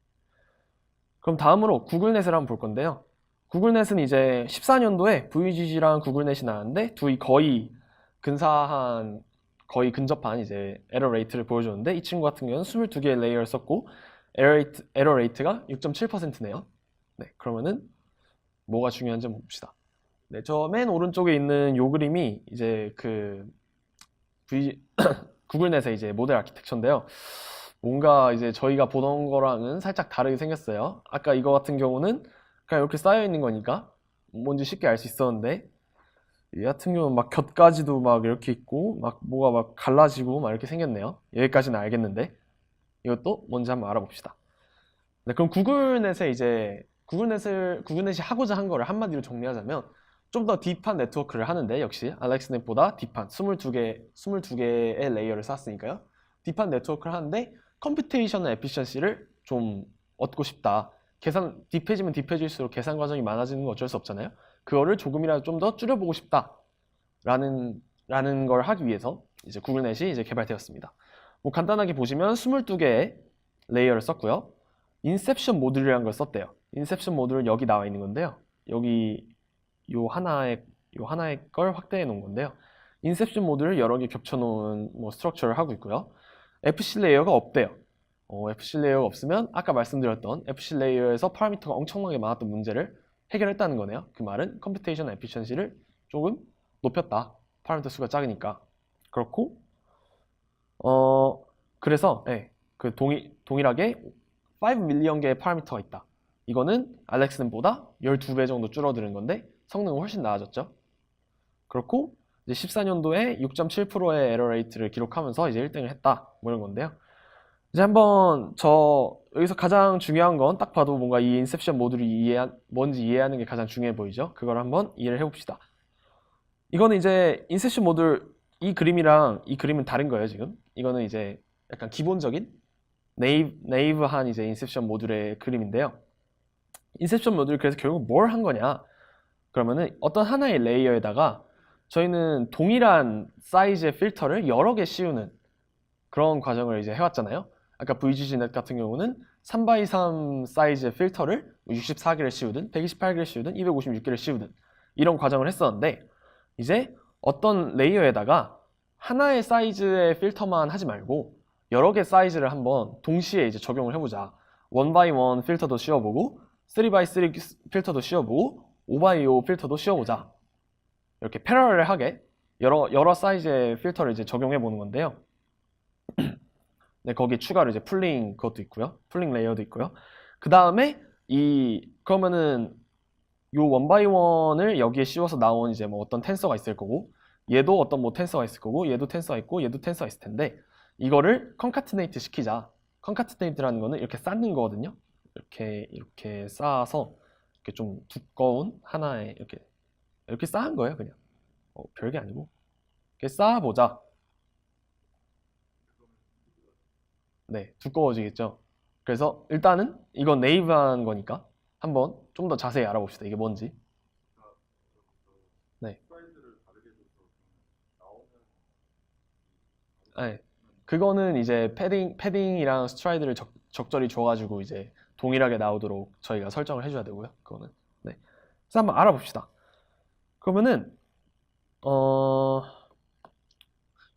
그럼 다음으로 구글넷을 한번 볼 건데요. 구글넷은 이제 14년도에 VGG랑 구글넷이 나왔는데 둘이 거의 근접한 이제 에러 레이트를 보여줬는데 이 친구 같은 경우는 22개의 레이어를 썼고 에러 레이트가 6.7%네요. 네, 그러면은 뭐가 중요한지 한번 봅시다. 네, 저 맨 오른쪽에 있는 요 그림이 이제 그 구글넷의 이제 모델 아키텍처인데요. 뭔가 이제 저희가 보던 거랑은 살짝 다르게 생겼어요. 아까 이거 같은 경우는 그냥 이렇게 쌓여 있는 거니까 뭔지 쉽게 알 수 있었는데 이 같은 경우는 막 곁까지도 막 이렇게 있고 막 뭐가 막 갈라지고 막 이렇게 생겼네요. 여기까지는 알겠는데 이것도 뭔지 한번 알아봅시다. 네, 그럼 구글넷이 하고자 한 거를 한마디로 정리하자면 좀 더 딥한 네트워크를 하는데 역시 알렉스넷보다 딥한 22개의 레이어를 쌓았으니까요. 딥한 네트워크를 하는데 컴퓨테이셔널 에피션시를 좀 얻고 싶다. 딥해지면 딥해질수록 계산 과정이 많아지는 건 어쩔 수 없잖아요. 그거를 조금이라도 좀 더 줄여보고 싶다라는 걸 하기 위해서 이제 구글넷이 이제 개발되었습니다. 뭐 간단하게 보시면 22개의 레이어를 썼고요. 인셉션 모듈이라는 걸 썼대요. 인셉션 모듈은 여기 나와 있는 건데요. 여기 요 하나의 걸 확대해 놓은 건데요. 인셉션 모듈을 여러 개 겹쳐 놓은 뭐 스트럭처를 하고 있고요. FC 레이어가 없대요. FC 레이어가 없으면 아까 말씀드렸던 FC 레이어에서 파라미터가 엄청나게 많았던 문제를 해결했다는 거네요. 그 말은 컴퓨테이션 에피션시를 조금 높였다. 파라미터 수가 작으니까. 그렇고 그래서 그 동일하게 5밀리언 개의 파라미터가 있다. 이거는 알렉스넷보다 12배 정도 줄어드는 건데 성능은 훨씬 나아졌죠. 그렇고 이제 14년도에 6.7%의 에러 레이트를 기록하면서 이제 1등을 했다. 뭐 이런 건데요. 이제 한번 여기서 가장 중요한 건 딱 봐도 뭔가 이 인셉션 모듈이 뭔지 이해하는 게 가장 중요해 보이죠. 그걸 한번 이해를 해봅시다. 이거는 이제 인셉션 모듈 이 그림이랑 이 그림은 다른 거예요 지금. 이거는 이제 약간 기본적인 네이브한 이제 인셉션 모듈의 그림인데요. 인셉션 모듈이 그래서 결국 뭘 한 거냐? 그러면은 어떤 하나의 레이어에다가 저희는 동일한 사이즈의 필터를 여러 개 씌우는 그런 과정을 이제 해왔잖아요. 아까 VGGnet 같은 경우는 3x3 사이즈의 필터를 64개를 씌우든 128개를 씌우든 256개를 씌우든 이런 과정을 했었는데 이제 어떤 레이어에다가 하나의 사이즈의 필터만 하지 말고 여러 개 사이즈를 한번 동시에 이제 적용을 해보자. 1x1 필터도 씌워보고 3x3 필터도 씌워보고 5x5 필터도 씌워보자. 이렇게 패러럴하게 여러 사이즈의 필터를 이제 적용해 보는 건데요. 네, 거기에 추가로 이제 풀링 그것도 있고요. 풀링 레이어도 있고요. 그 다음에 그러면은 요 원바이원을 여기에 씌워서 나온 이제 뭐 어떤 텐서가 있을 거고 얘도 어떤 뭐 텐서가 있을 거고 얘도 텐서가 있고 얘도 텐서가 있을 텐데 이거를 컨카트네이트 시키자. 컨카트네이트라는 거는 이렇게 쌓는 거거든요. 이렇게 쌓아서 이렇게 좀 두꺼운 하나의 이렇게 이렇게 쌓은 거예요, 그냥. 별게 아니고. 이렇게 쌓아보자. 네, 두꺼워지겠죠. 그래서 일단은 이건 네이브한 거니까 한번 좀 더 자세히 알아봅시다. 이게 뭔지. 네. 네. 그거는 이제 패딩이랑 스트라이드를 적절히 줘가지고 이제 동일하게 나오도록 저희가 설정을 해줘야 되고요. 그거는. 네. 그래서 한번 알아봅시다. 그러면은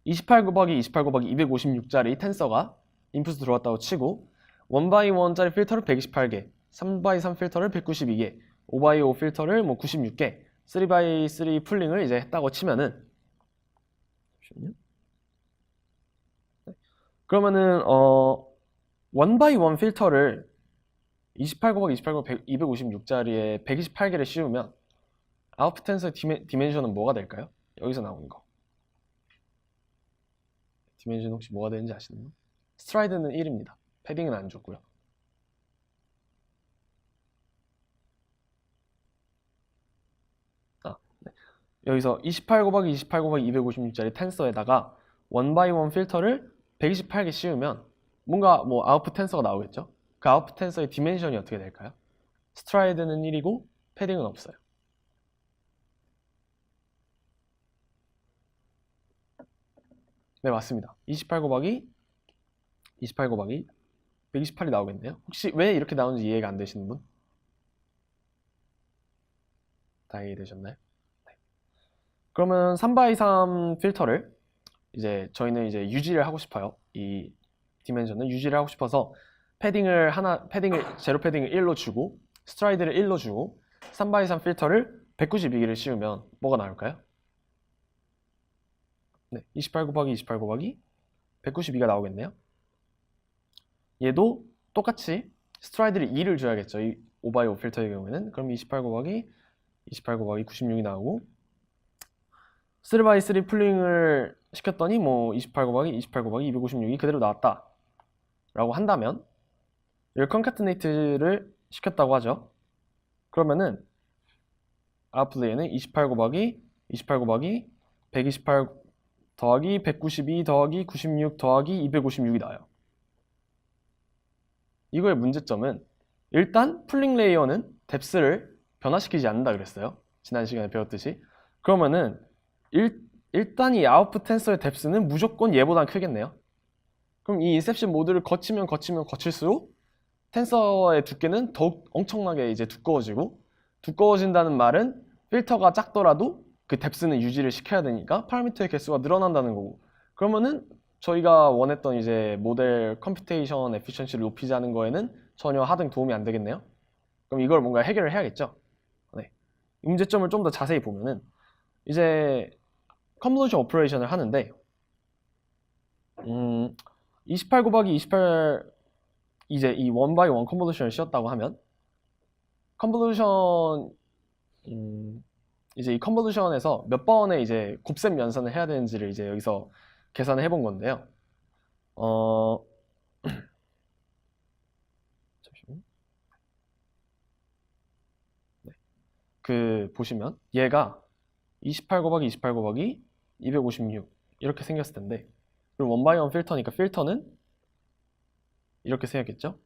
28 곱하기 28 곱하기 256짜리 텐서가 인풋 들어왔다고 치고 1x1짜리 필터를 128개, 3x3 필터를 192개, 5x5 필터를 뭐 96개, 3x3 풀링을 이제 했다고 치면은 잠시만요. 그러면은 1x1 필터를 28 곱하기 28 곱하기 256짜리에 128개를 씌우면 아웃풋 텐서의 디멘션은 뭐가 될까요? 여기서 나오는 거. 디멘션 혹시 뭐가 되는지 아시나요? 스트라이드는 1입니다. 패딩은 안 줬고요. 네. 여기서 28 곱하기 28 곱하기 256짜리 텐서에다가 1x1 필터를 128개 씌우면 뭔가 뭐 아웃풋 텐서가 나오겠죠? 그 아웃풋 텐서의 디멘션이 어떻게 될까요? 스트라이드는 1이고 패딩은 없어요. 네, 맞습니다. 28 곱하기 128이 나오겠네요. 혹시 왜 이렇게 나오는지 이해가 안 되시는 분? 다 이해되셨나요? 네. 그러면 3x3 필터를 이제 저희는 이제 유지를 하고 싶어요. 이 디멘션은 유지를 하고 싶어서 제로 패딩을 1로 주고 스트라이드를 1로 주고 3x3 필터를 192개를 씌우면 뭐가 나올까요? 네, 28 곱하기 28 곱하기 192가 나오겠네요. 얘도 똑같이 스트라이드를 2를 줘야겠죠. 이 5x5 필터의 경우에는. 그럼 28 곱하기 96이 나오고 3x3 풀링을 시켰더니 뭐 28 곱하기 256이 그대로 나왔다 라고 한다면 이걸 컨카트네이트를 시켰다고 하죠. 그러면은 아웃풋에는 28 곱하기 128 더하기 192 더하기 96 더하기 256이 나와요. 이거의 문제점은 일단 풀링 레이어는 뎁스를 변화시키지 않는다 그랬어요. 지난 시간에 배웠듯이. 그러면은 일단 이 아웃풋 텐서의 뎁스는 무조건 얘보단 크겠네요. 그럼 이 인셉션 모드를 거칠수록 텐서의 두께는 더욱 엄청나게 이제 두꺼워진다는 말은 필터가 작더라도 그 뎁스는 유지를 시켜야 되니까 파라미터의 개수가 늘어난다는 거고, 그러면은 저희가 원했던 이제 모델 컴퓨테이션 에피션시를 높이자는 거에는 전혀 하등 도움이 안 되겠네요. 그럼 이걸 뭔가 해결을 해야겠죠. 네. 이 문제점을 좀 더 자세히 보면은 이제 컨볼루션 오퍼레이션을 하는데 28 곱하기 28 이제 이 1x1 컨볼루션을 씌웠다고 하면 컨볼루션 이제 이 컨볼루션에서 몇 번의 이제 곱셈 연산을 해야 되는지를 이제 여기서 계산을 해본 건데요. 잠시만요. 네. 그 보시면 얘가 28 곱하기 28 곱하기 256 이렇게 생겼을 텐데, 그리고 1x1 필터니까 필터는 이렇게 생겼겠죠?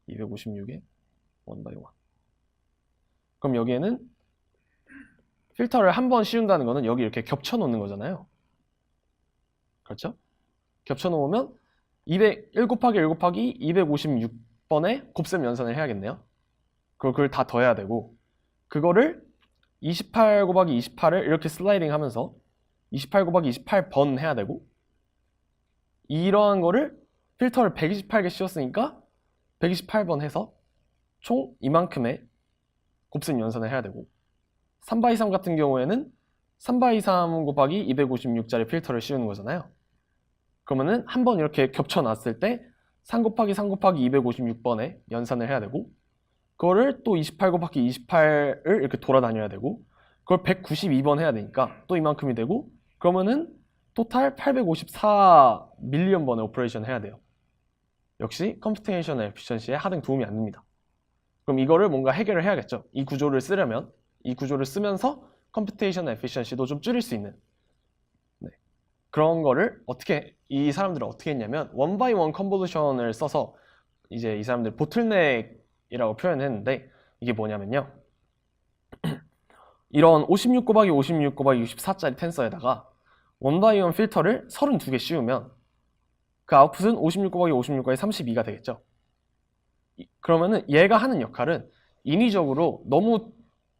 256에 1x1. 그럼 여기에는 필터를 한 번 씌운다는 거는 여기 이렇게 겹쳐 놓는 거잖아요. 그렇죠? 겹쳐 놓으면 1 곱하기 1 곱하기 256번의 곱셈 연산을 해야겠네요. 그걸 다 더해야 되고, 그거를 28 곱하기 28을 이렇게 슬라이딩 하면서 28 곱하기 28번 해야 되고, 이러한 거를 필터를 128개 씌웠으니까 128번 해서 총 이만큼의 곱셈 연산을 해야 되고, 3x3 같은 경우에는 3x3 곱하기 256짜리 필터를 씌우는 거잖아요. 그러면은 한번 이렇게 겹쳐 놨을 때 3 곱하기 3 곱하기 256번에 연산을 해야 되고, 그거를 또 28 곱하기 28을 이렇게 돌아다녀야 되고, 그걸 192번 해야 되니까 또 이만큼이 되고, 그러면은 토탈 854 밀리언 번의 오퍼레이션 해야 돼요. 역시 컴퓨테이션 에피션시에 하등 도움이 안 됩니다. 그럼 이거를 뭔가 해결을 해야겠죠. 이 구조를 쓰면서 컴퓨테이션 에피션시도 좀 줄일 수 있는 네. 그런 거를 이 사람들은 어떻게 했냐면 원 바이 원 컨볼루션을 써서 이제 이 사람들 보틀넥이라고 표현했는데 이게 뭐냐면요. 이런 56 곱하기 56 곱하기 64짜리 텐서에다가 원 바이 원 필터를 32개 씌우면 그 아웃풋은 56 곱하기 56 곱하기 32가 되겠죠. 그러면은 얘가 하는 역할은 인위적으로 너무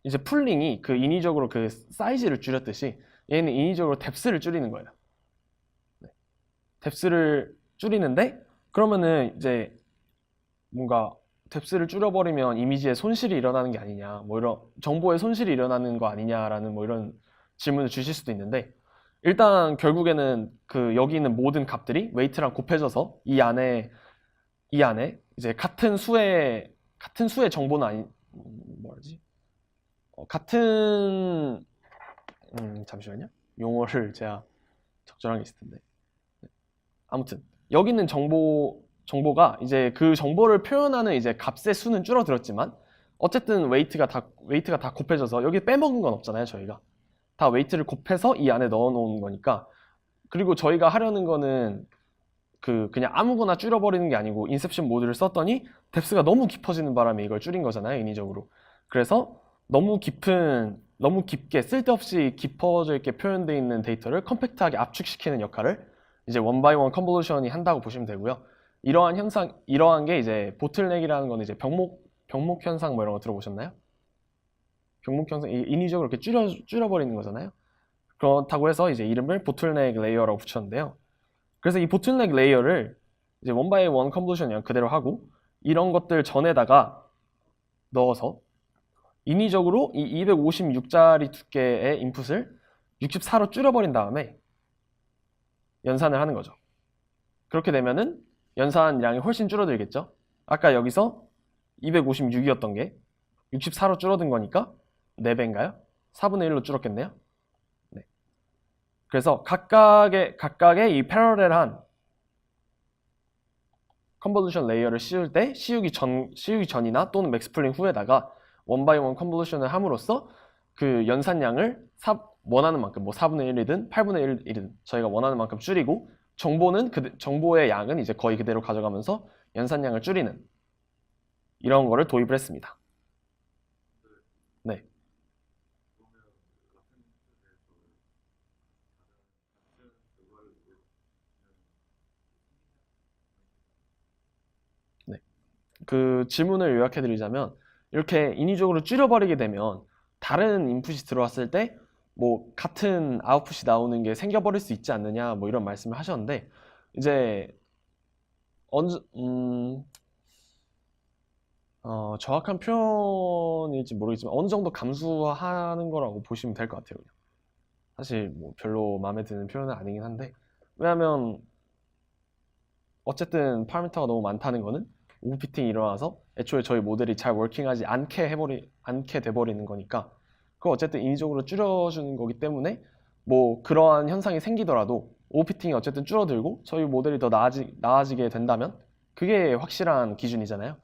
이제 풀링이 그 인위적으로 그 사이즈를 줄였듯이 얘는 인위적으로 뎁스를 줄이는 거예요. 네. 뎁스를 줄이는데 그러면은 이제 뭔가 뎁스를 줄여버리면 이미지에 손실이 일어나는 게 아니냐, 뭐 이런 정보에 손실이 일어나는 거 아니냐라는 뭐 이런 질문을 주실 수도 있는데 일단 결국에는 그 여기 있는 모든 값들이 웨이트랑 곱해져서 이 안에 이제 같은 수의 정보는 아니 뭐지? 같은 잠시만요. 용어를 제가 적절한 게 있을 텐데. 아무튼 여기 있는 정보가 이제 그 정보를 표현하는 이제 값의 수는 줄어들었지만 어쨌든 웨이트가 다 곱해져서 여기 빼먹은 건 없잖아요. 저희가 다 웨이트를 곱해서 이 안에 넣어 놓은 거니까. 그리고 저희가 하려는 거는 그냥 아무거나 줄여버리는 게 아니고 인셉션 모드를 썼더니 뎁스가 너무 깊어지는 바람에 이걸 줄인 거잖아요. 인위적으로. 그래서 너무 깊게 쓸데없이 깊어져 있게 표현되어 있는 데이터를 컴팩트하게 압축시키는 역할을 이제 원 바이 원 컨볼루션이 한다고 보시면 되고요. 이러한 게 이제 보틀넥이라는 건 이제 병목 현상 뭐 이런 거 들어보셨나요? 병목 현상 인위적으로 이렇게 줄여버리는 거잖아요. 그렇다고 해서 이제 이름을 보틀넥 레이어라고 붙였는데요. 그래서 이 보틀넥 레이어를 이제 원 바이 원 컨볼루션 그대로 하고 이런 것들 전에다가 넣어서 인위적으로 이 256짜리 두께의 인풋을 64로 줄여버린 다음에 연산을 하는 거죠. 그렇게 되면은 연산량이 훨씬 줄어들겠죠. 아까 여기서 256이었던 게 64로 줄어든 거니까 4배인가요? 4분의 1로 줄었겠네요. 네. 그래서 각각의 이 패러렐한 컨볼루션 레이어를 씌울 때 씌우기 전이나 또는 맥스플링 후에다가 원 바이 원 컨볼루션을 함으로써 그 연산량을 원하는 만큼 뭐 4분의 1이든 8분의 1이든 저희가 원하는 만큼 줄이고 정보의 양은 이제 거의 그대로 가져가면서 연산량을 줄이는 이런 거를 도입을 했습니다. 네. 네. 그 질문을 요약해 드리자면 이렇게 인위적으로 줄여버리게 되면 다른 인풋이 들어왔을 때 뭐 같은 아웃풋이 나오는 게 생겨버릴 수 있지 않느냐 뭐 이런 말씀을 하셨는데 이제 정확한 표현일지 모르겠지만 어느 정도 감수하는 거라고 보시면 될 것 같아요. 사실 뭐 별로 마음에 드는 표현은 아니긴 한데 왜냐하면 어쨌든 파라미터가 너무 많다는 거는 오버피팅이 일어나서 애초에 저희 모델이 잘 워킹하지 않게 돼버리는 거니까 그거 어쨌든 인위적으로 줄여주는 거기 때문에 뭐 그러한 현상이 생기더라도 오버피팅이 어쨌든 줄어들고 저희 모델이 더 나아지게 된다면 그게 확실한 기준이잖아요.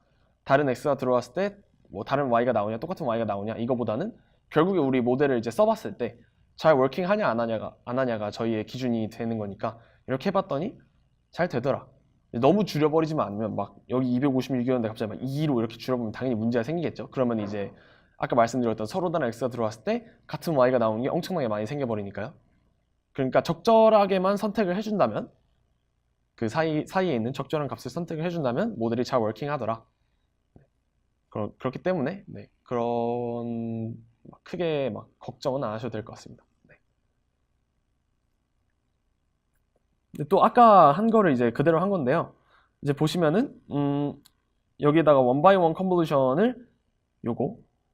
다른 X가 들어왔을 때 뭐 다른 Y가 나오냐 똑같은 Y가 나오냐 이거보다는 결국에 우리 모델을 이제 써봤을 때 잘 워킹하냐 안 하냐가 저희의 기준이 되는 거니까 이렇게 해봤더니 잘 되더라. 너무 줄여버리지만 않으면 막 여기 256이었는데 갑자기 막 2로 이렇게 줄여보면 당연히 문제가 생기겠죠. 그러면 이제 아까 말씀드렸던 서로 다른 X가 들어왔을 때 같은 Y가 나오는 게 엄청나게 많이 생겨버리니까요. 그러니까 적절하게만 선택을 해준다면 그 사이에 있는 적절한 값을 선택을 해준다면 모델이 잘 워킹하더라. 그렇기 때문에 네, 그런 크게 막 걱정은 안 하셔도 될 것 같습니다. 네. 근데 또 아까 한 거를 이제 그대로 한 건데요. 이제 보시면은 여기에다가 원 바이 원 컨볼루션을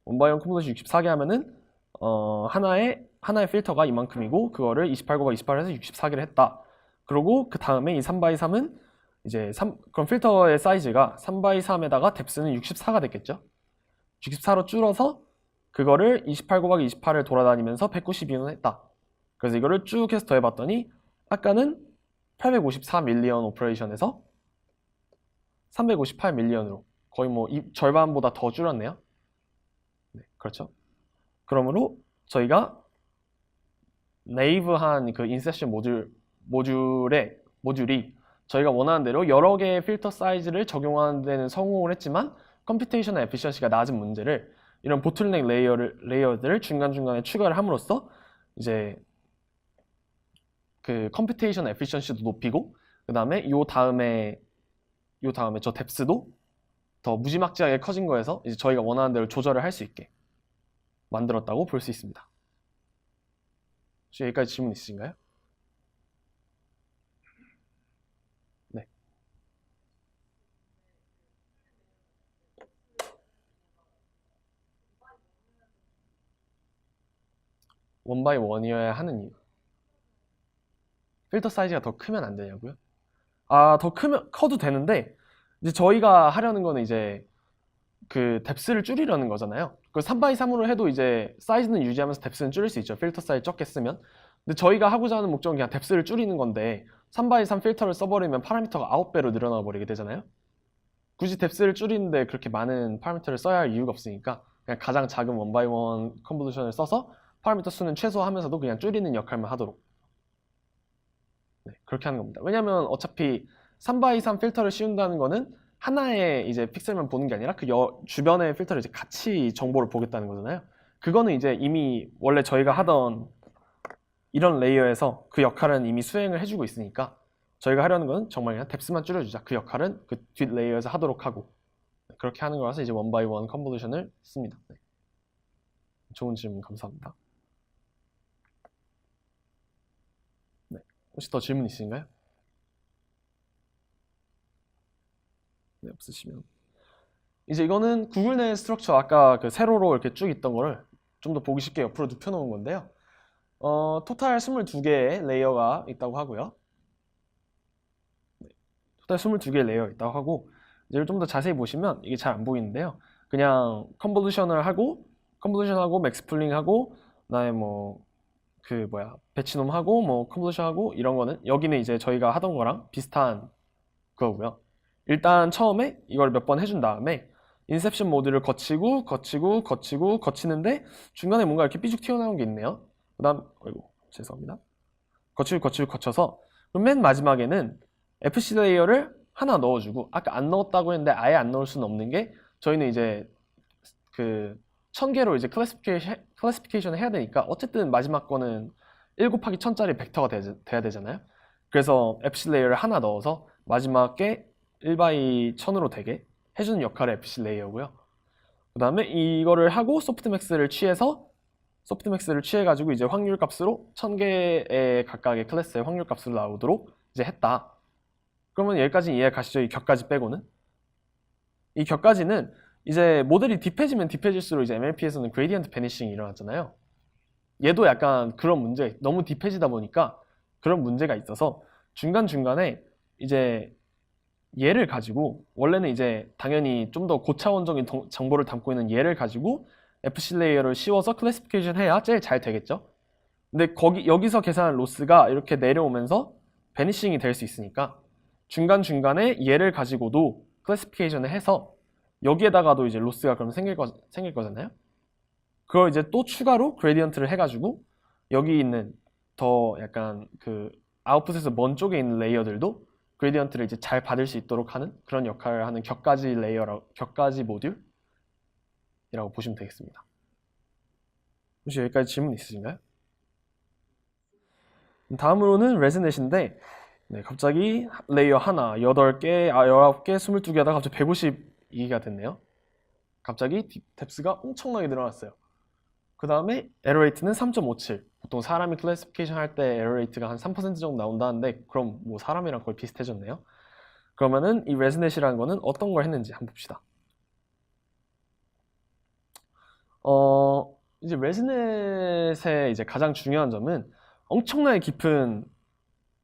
원 바이 원 컨볼루션 64개 하면은 하나의 필터가 이만큼이고 그거를 28 곱하기 28해서 64개를 했다. 그리고 그 다음에 이 3 바이 3은 이제 그럼 필터의 사이즈가 3 바이 3에다가 뎁스는 64가 됐겠죠. 64로 줄어서 그거를 28 곱하기 28을 돌아다니면서 192는 했다. 그래서 이거를 쭉 해서 더해봤더니 아까는 854 밀리언 오퍼레이션에서 358 밀리언으로 거의 뭐 절반보다 더 줄었네요. 네, 그렇죠. 그러므로 저희가 네이브한 그 인셉션 모듈이 저희가 원하는 대로 여러 개의 필터 사이즈를 적용하는 데는 성공을 했지만 컴퓨테이셔널 에피션시가 낮은 문제를 이런 보틀넥 레이어들을 중간중간에 추가를 함으로써 이제 그 컴퓨테이셔널 에피션시도 높이고 그 다음에 요 다음에 저 뎁스도 더 무지막지하게 커진 거에서 이제 저희가 원하는 대로 조절을 할 수 있게 만들었다고 볼 수 있습니다. 혹시 여기까지 질문 있으신가요? 네. 원 바이 원이어야 하는 이유. 필터 사이즈가 더 크면 안 되냐고요? 더 커도 되는데 이제 저희가 하려는 거는 이제 그 뎁스를 줄이려는 거잖아요. 그 3x3으로 해도 이제 사이즈는 유지하면서 뎁스는 줄일 수 있죠. 필터 사이즈 적게 쓰면. 근데 저희가 하고자 하는 목적은 그냥 뎁스를 줄이는 건데 3x3 필터를 써버리면 파라미터가 9배로 늘어나 버리게 되잖아요. 굳이 뎁스를 줄이는데 그렇게 많은 파라미터를 써야 할 이유가 없으니까 그냥 가장 작은 원바이원 컨볼루션을 써서 파라미터 수는 최소화하면서도 그냥 줄이는 역할만 하도록 네, 그렇게 하는 겁니다. 왜냐면 어차피 3x3 필터를 씌운다는 거는 하나의 이제 픽셀만 보는 게 아니라 그 주변의 필터를 이제 같이 정보를 보겠다는 거잖아요. 그거는 이제 이미 원래 저희가 하던 이런 레이어에서 그 역할은 이미 수행을 해주고 있으니까 저희가 하려는 건 정말 그냥 뎁스만 줄여주자. 그 역할은 그 뒷 레이어에서 하도록 하고 네, 그렇게 하는 거라서 이제 원 바이 원 컨볼루션을 씁니다. 네. 좋은 질문 감사합니다. 네. 혹시 더 질문 있으신가요? 네, 없으시면 이제 이거는 구글 내 스트럭처 아까 그 세로로 이렇게 쭉 있던 거를 좀 더 보기 쉽게 옆으로 눕혀놓은 건데요. 토탈 22개의 레이어가 있다고 하고요. 토탈 22개의 레이어가 있다고 하고 이제 좀 더 자세히 보시면 이게 잘 안 보이는데요. 그냥 컨볼루션하고 맥스플링하고 그다음에 뭐 그 뭐야 배치놈하고 뭐 컨볼루션하고 이런 거는 여기는 이제 저희가 하던 거랑 비슷한 그거고요. 일단 처음에 이걸 몇 번 해준 다음에 인셉션 모드를 거치는데 중간에 뭔가 이렇게 삐죽 튀어나온 게 있네요. 그 다음, 아이고, 죄송합니다. 거쳐서 그럼 맨 마지막에는 FC 레이어를 하나 넣어주고 아까 안 넣었다고 했는데 아예 안 넣을 수는 없는 게 저희는 이제 그 1000개로 이제 클래시피케이션을 해야 되니까 어쨌든 마지막 거는 1 곱하기 1000짜리 벡터가 돼야 되잖아요. 그래서 FC 레이어를 하나 넣어서 마지막 게 1 x 1000으로 되게 해주는 역할의 FC 레이어고요. 그 다음에 이거를 하고 소프트맥스를 취해가지고 이제 확률 값으로 1000개의 각각의 클래스의 확률 값으로 나오도록 이제 했다. 그러면 여기까지 이해 가시죠? 이 격까지 빼고는. 이 격까지는 이제 모델이 딥해지면 딥해질수록 이제 MLP에서는 그레디언트 베니싱이 일어났잖아요. 얘도 약간 그런 문제, 너무 딥해지다 보니까 그런 문제가 있어서 중간중간에 이제 얘를 가지고 원래는 이제 당연히 좀 더 고차원적인 정보를 담고 있는 얘를 가지고 FC 레이어를 씌워서 클래시피케이션 해야 제일 잘 되겠죠. 근데 여기서 계산한 로스가 이렇게 내려오면서 베니싱이 될 수 있으니까 중간중간에 얘를 가지고도 클래시피케이션을 해서 여기에다가도 이제 로스가 그럼 생길 거잖아요. 그걸 이제 또 추가로 그레디언트를 해가지고 여기 있는 더 약간 그 아웃풋에서 먼 쪽에 있는 레이어들도 그레디언트를 이제 잘 받을 수 있도록 하는 그런 역할을 하는 격가지 모듈이라고 보시면 되겠습니다. 혹시 여기까지 질문 있으신가요? 다음으로는 레즈넷인데 네, 갑자기 레이어 하나 8개, 19개, 22개 하다가 갑자기 152개가 됐네요. 갑자기 뎁스가 엄청나게 늘어났어요. 그 다음에 에러 레이트는 3.57. 보통 사람이 클래시피케이션 할 때 에러 레이트가 한 3% 정도 나온다는데 그럼 뭐 사람이랑 거의 비슷해졌네요. 그러면은 이 레즈넷이라는 거는 어떤 걸 했는지 한번 봅시다. 이제 레즈넷의 이제 가장 중요한 점은 엄청나게 깊은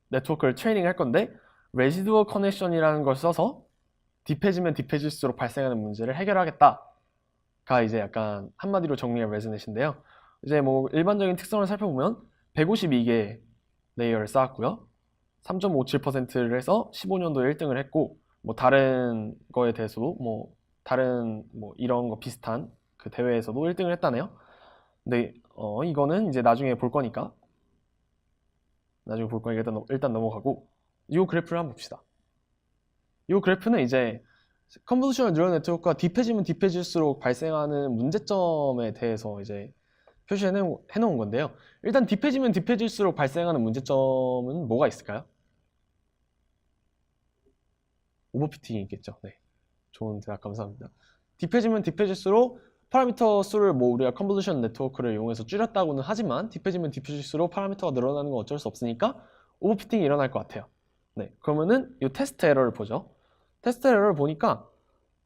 네트워크를 트레이닝 할 건데 레지두얼 커넥션이라는 걸 써서 딥해지면 딥해질수록 발생하는 문제를 해결하겠다가 이제 약간 한마디로 정리한 레즈넷인데요. 이제 뭐 일반적인 특성을 살펴보면 152개 레이어를 쌓았고요. 3.57%를 해서 15년도에 1등을 했고 뭐 다른 거에 대해서도 뭐 다른 뭐 이런 거 비슷한 그 대회에서도 1등을 했다네요. 근데 이거는 이제 나중에 볼 거니까 나중에 볼 거니까 일단 넘어가고 이 그래프를 한번 봅시다. 이 그래프는 이제 컨볼루셔널 뉴럴 네트워크가 딥해지면 딥해질수록 발생하는 문제점에 대해서 이제 표시해 놓은 건데요. 일단 딥해지면 딥해질수록 발생하는 문제점은 뭐가 있을까요? 오버피팅이 있겠죠. 네, 좋은 대답 감사합니다. 딥해지면 딥해질수록 파라미터 수를 뭐 우리가 컨볼루션 네트워크를 이용해서 줄였다고는 하지만 딥해지면 딥해질수록 파라미터가 늘어나는 건 어쩔 수 없으니까 오버피팅이 일어날 것 같아요. 네, 그러면은 이 테스트 에러를 보죠. 테스트 에러를 보니까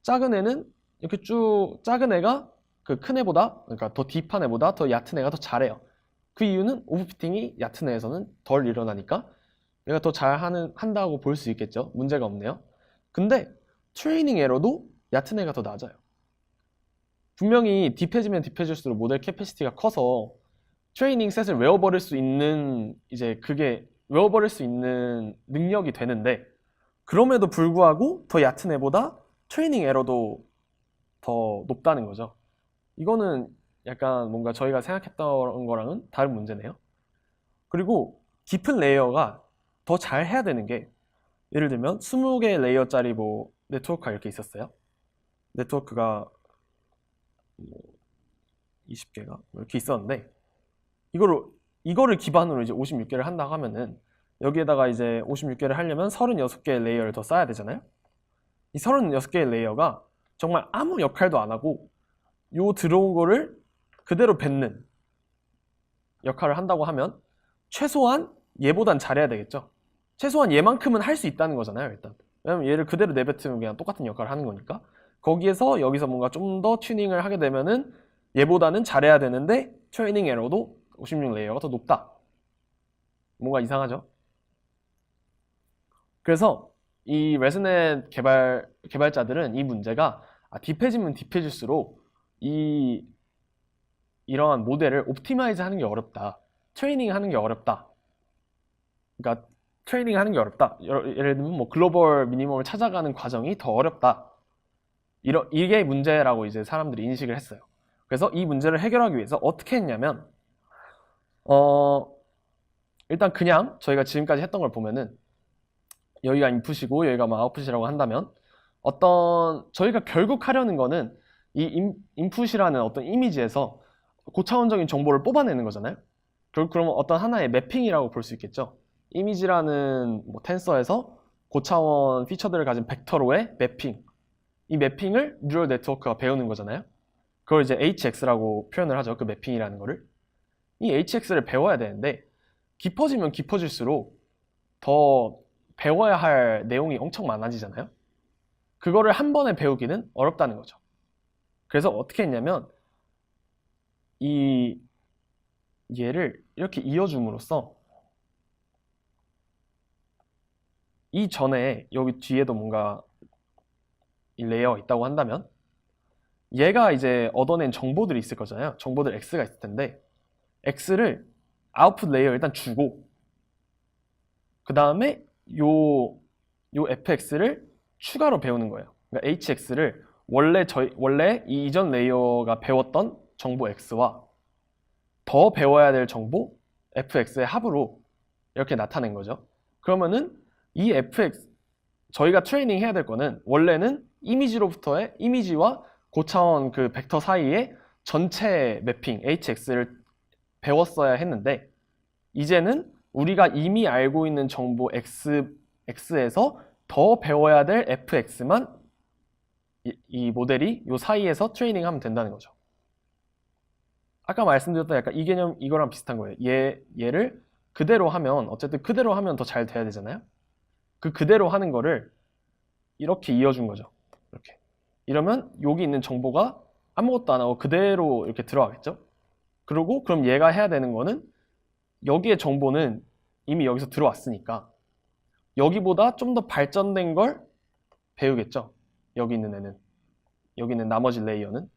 작은 애는 이렇게 쭉 작은 애가 그 큰 애보다, 그러니까 더 딥한 애보다 더 얕은 애가 더 잘해요. 그 이유는 오버피팅이 얕은 애에서는 덜 일어나니까 얘가 더 한다고 볼 수 있겠죠. 문제가 없네요. 근데 트레이닝 에러도 얕은 애가 더 낮아요. 분명히 딥해지면 딥해질수록 모델 캐패시티가 커서 트레이닝 셋을 외워버릴 수 있는 이제 그게 외워버릴 수 있는 능력이 되는데 그럼에도 불구하고 더 얕은 애보다 트레이닝 에러도 더 높다는 거죠. 이거는 약간 뭔가 저희가 생각했던 거랑은 다른 문제네요. 그리고 깊은 레이어가 더 잘 해야 되는 게 예를 들면 20개 레이어짜리 뭐 네트워크가 이렇게 있었어요. 네트워크가 20개가 이렇게 있었는데 이거를 기반으로 이제 56개를 한다고 하면은 여기에다가 이제 56개를 하려면 36개의 레이어를 더 쌓아야 되잖아요. 이 36개의 레이어가 정말 아무 역할도 안 하고 요 들어온 거를 그대로 뱉는 역할을 한다고 하면 최소한 얘보단 잘해야 되겠죠. 최소한 얘만큼은 할 수 있다는 거잖아요, 일단. 왜냐면 얘를 그대로 내뱉으면 그냥 똑같은 역할을 하는 거니까. 거기에서 여기서 뭔가 좀 더 튜닝을 하게 되면은 얘보다는 잘해야 되는데 트레이닝 에러도 56 레이어가 더 높다. 뭔가 이상하죠? 그래서 이 레스넷 개발자들은 이 문제가 딥해지면 딥해질수록 이러한 모델을 옵티마이즈 하는 게 어렵다. 트레이닝 하는 게 어렵다. 그러니까 트레이닝 하는 게 어렵다. 예를 들면 뭐 글로벌 미니멈을 찾아가는 과정이 더 어렵다. 이게 문제라고 이제 사람들이 인식을 했어요. 그래서 이 문제를 해결하기 위해서 어떻게 했냐면 일단 그냥 저희가 지금까지 했던 걸 보면은 여기가 인풋이고 여기가 뭐 아웃풋이라고 한다면 저희가 결국 하려는 거는 이 인풋이라는 어떤 이미지에서 고차원적인 정보를 뽑아내는 거잖아요. 결국 그러면 어떤 하나의 매핑이라고 볼 수 있겠죠. 이미지라는 뭐 텐서에서 고차원 피처들을 가진 벡터로의 매핑, 이 매핑을 뉴럴 네트워크가 배우는 거잖아요. 그걸 이제 HX라고 표현을 하죠. 그 매핑이라는 거를. 이 HX를 배워야 되는데 깊어지면 깊어질수록 더 배워야 할 내용이 엄청 많아지잖아요. 그거를 한 번에 배우기는 어렵다는 거죠. 그래서 어떻게 했냐면 얘를 이렇게 이어줌으로써 이 전에 여기 뒤에도 뭔가 이 레이어가 있다고 한다면 얘가 이제 얻어낸 정보들이 있을 거잖아요. 정보들 X가 있을 텐데 X를 아웃풋 레이어 일단 주고 그 다음에 요 fx를 추가로 배우는 거예요. 그러니까 hx를 원래 이 이전 레이어가 배웠던 정보 x와 더 배워야 될 정보 fx의 합으로 이렇게 나타낸 거죠. 그러면은 이 fx 저희가 트레이닝 해야 될 거는 원래는 이미지로부터의 이미지와 고차원 그 벡터 사이의 전체 매핑 hx를 배웠어야 했는데 이제는 우리가 이미 알고 있는 정보 x에서 더 배워야 될 fx만 이 모델이 요 사이에서 트레이닝하면 된다는 거죠. 아까 말씀드렸던 약간 이 개념 이거랑 비슷한 거예요. 얘를 그대로 하면 어쨌든 그대로 하면 더 잘 돼야 되잖아요. 그 그대로 하는 거를 이렇게 이어준 거죠. 이렇게. 이러면 여기 있는 정보가 아무것도 안 하고 그대로 이렇게 들어가겠죠. 그리고 그럼 얘가 해야 되는 거는 여기의 정보는 이미 여기서 들어왔으니까 여기보다 좀 더 발전된 걸 배우겠죠. 여기 있는 애는. 여기 있는 나머지 레이어는.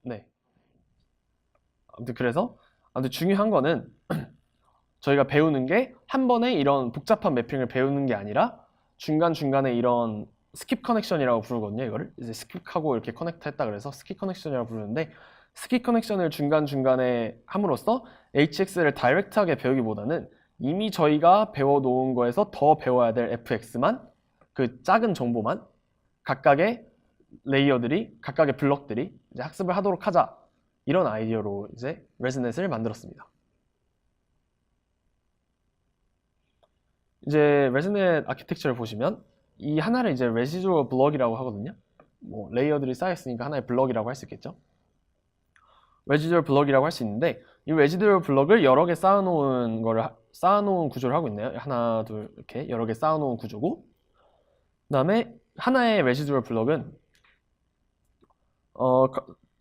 네. 아무튼 중요한 거는 저희가 배우는 게 한 번에 이런 복잡한 매핑을 배우는 게 아니라 중간중간에 이런 스킵 커넥션이라고 부르거든요. 이거를 이제 스킵하고 이렇게 커넥트 했다 그래서 스킵 커넥션이라고 부르는데 스킵 커넥션을 중간중간에 함으로써 HX를 다이렉트하게 배우기보다는 이미 저희가 배워놓은 거에서 더 배워야 될 fx만, 그 작은 정보만 각각의 레이어들이, 각각의 블럭들이 이제 학습을 하도록 하자, 이런 아이디어로 이제 레즈넷을 만들었습니다. 이제 레즈넷 아키텍처를 보시면 이 하나를 이제 레시듀얼 블럭이라고 하거든요. 뭐 레이어들이 쌓여있으니까 하나의 블럭이라고 할 수 있겠죠. 레지듀얼 블럭이라고 할 수 있는데, 이 레지듀얼 블럭을 여러 개 쌓아놓은 구조를 하고 있네요. 하나, 둘, 이렇게 여러 개 쌓아놓은 구조고, 그 다음에 하나의 레지듀얼 블럭은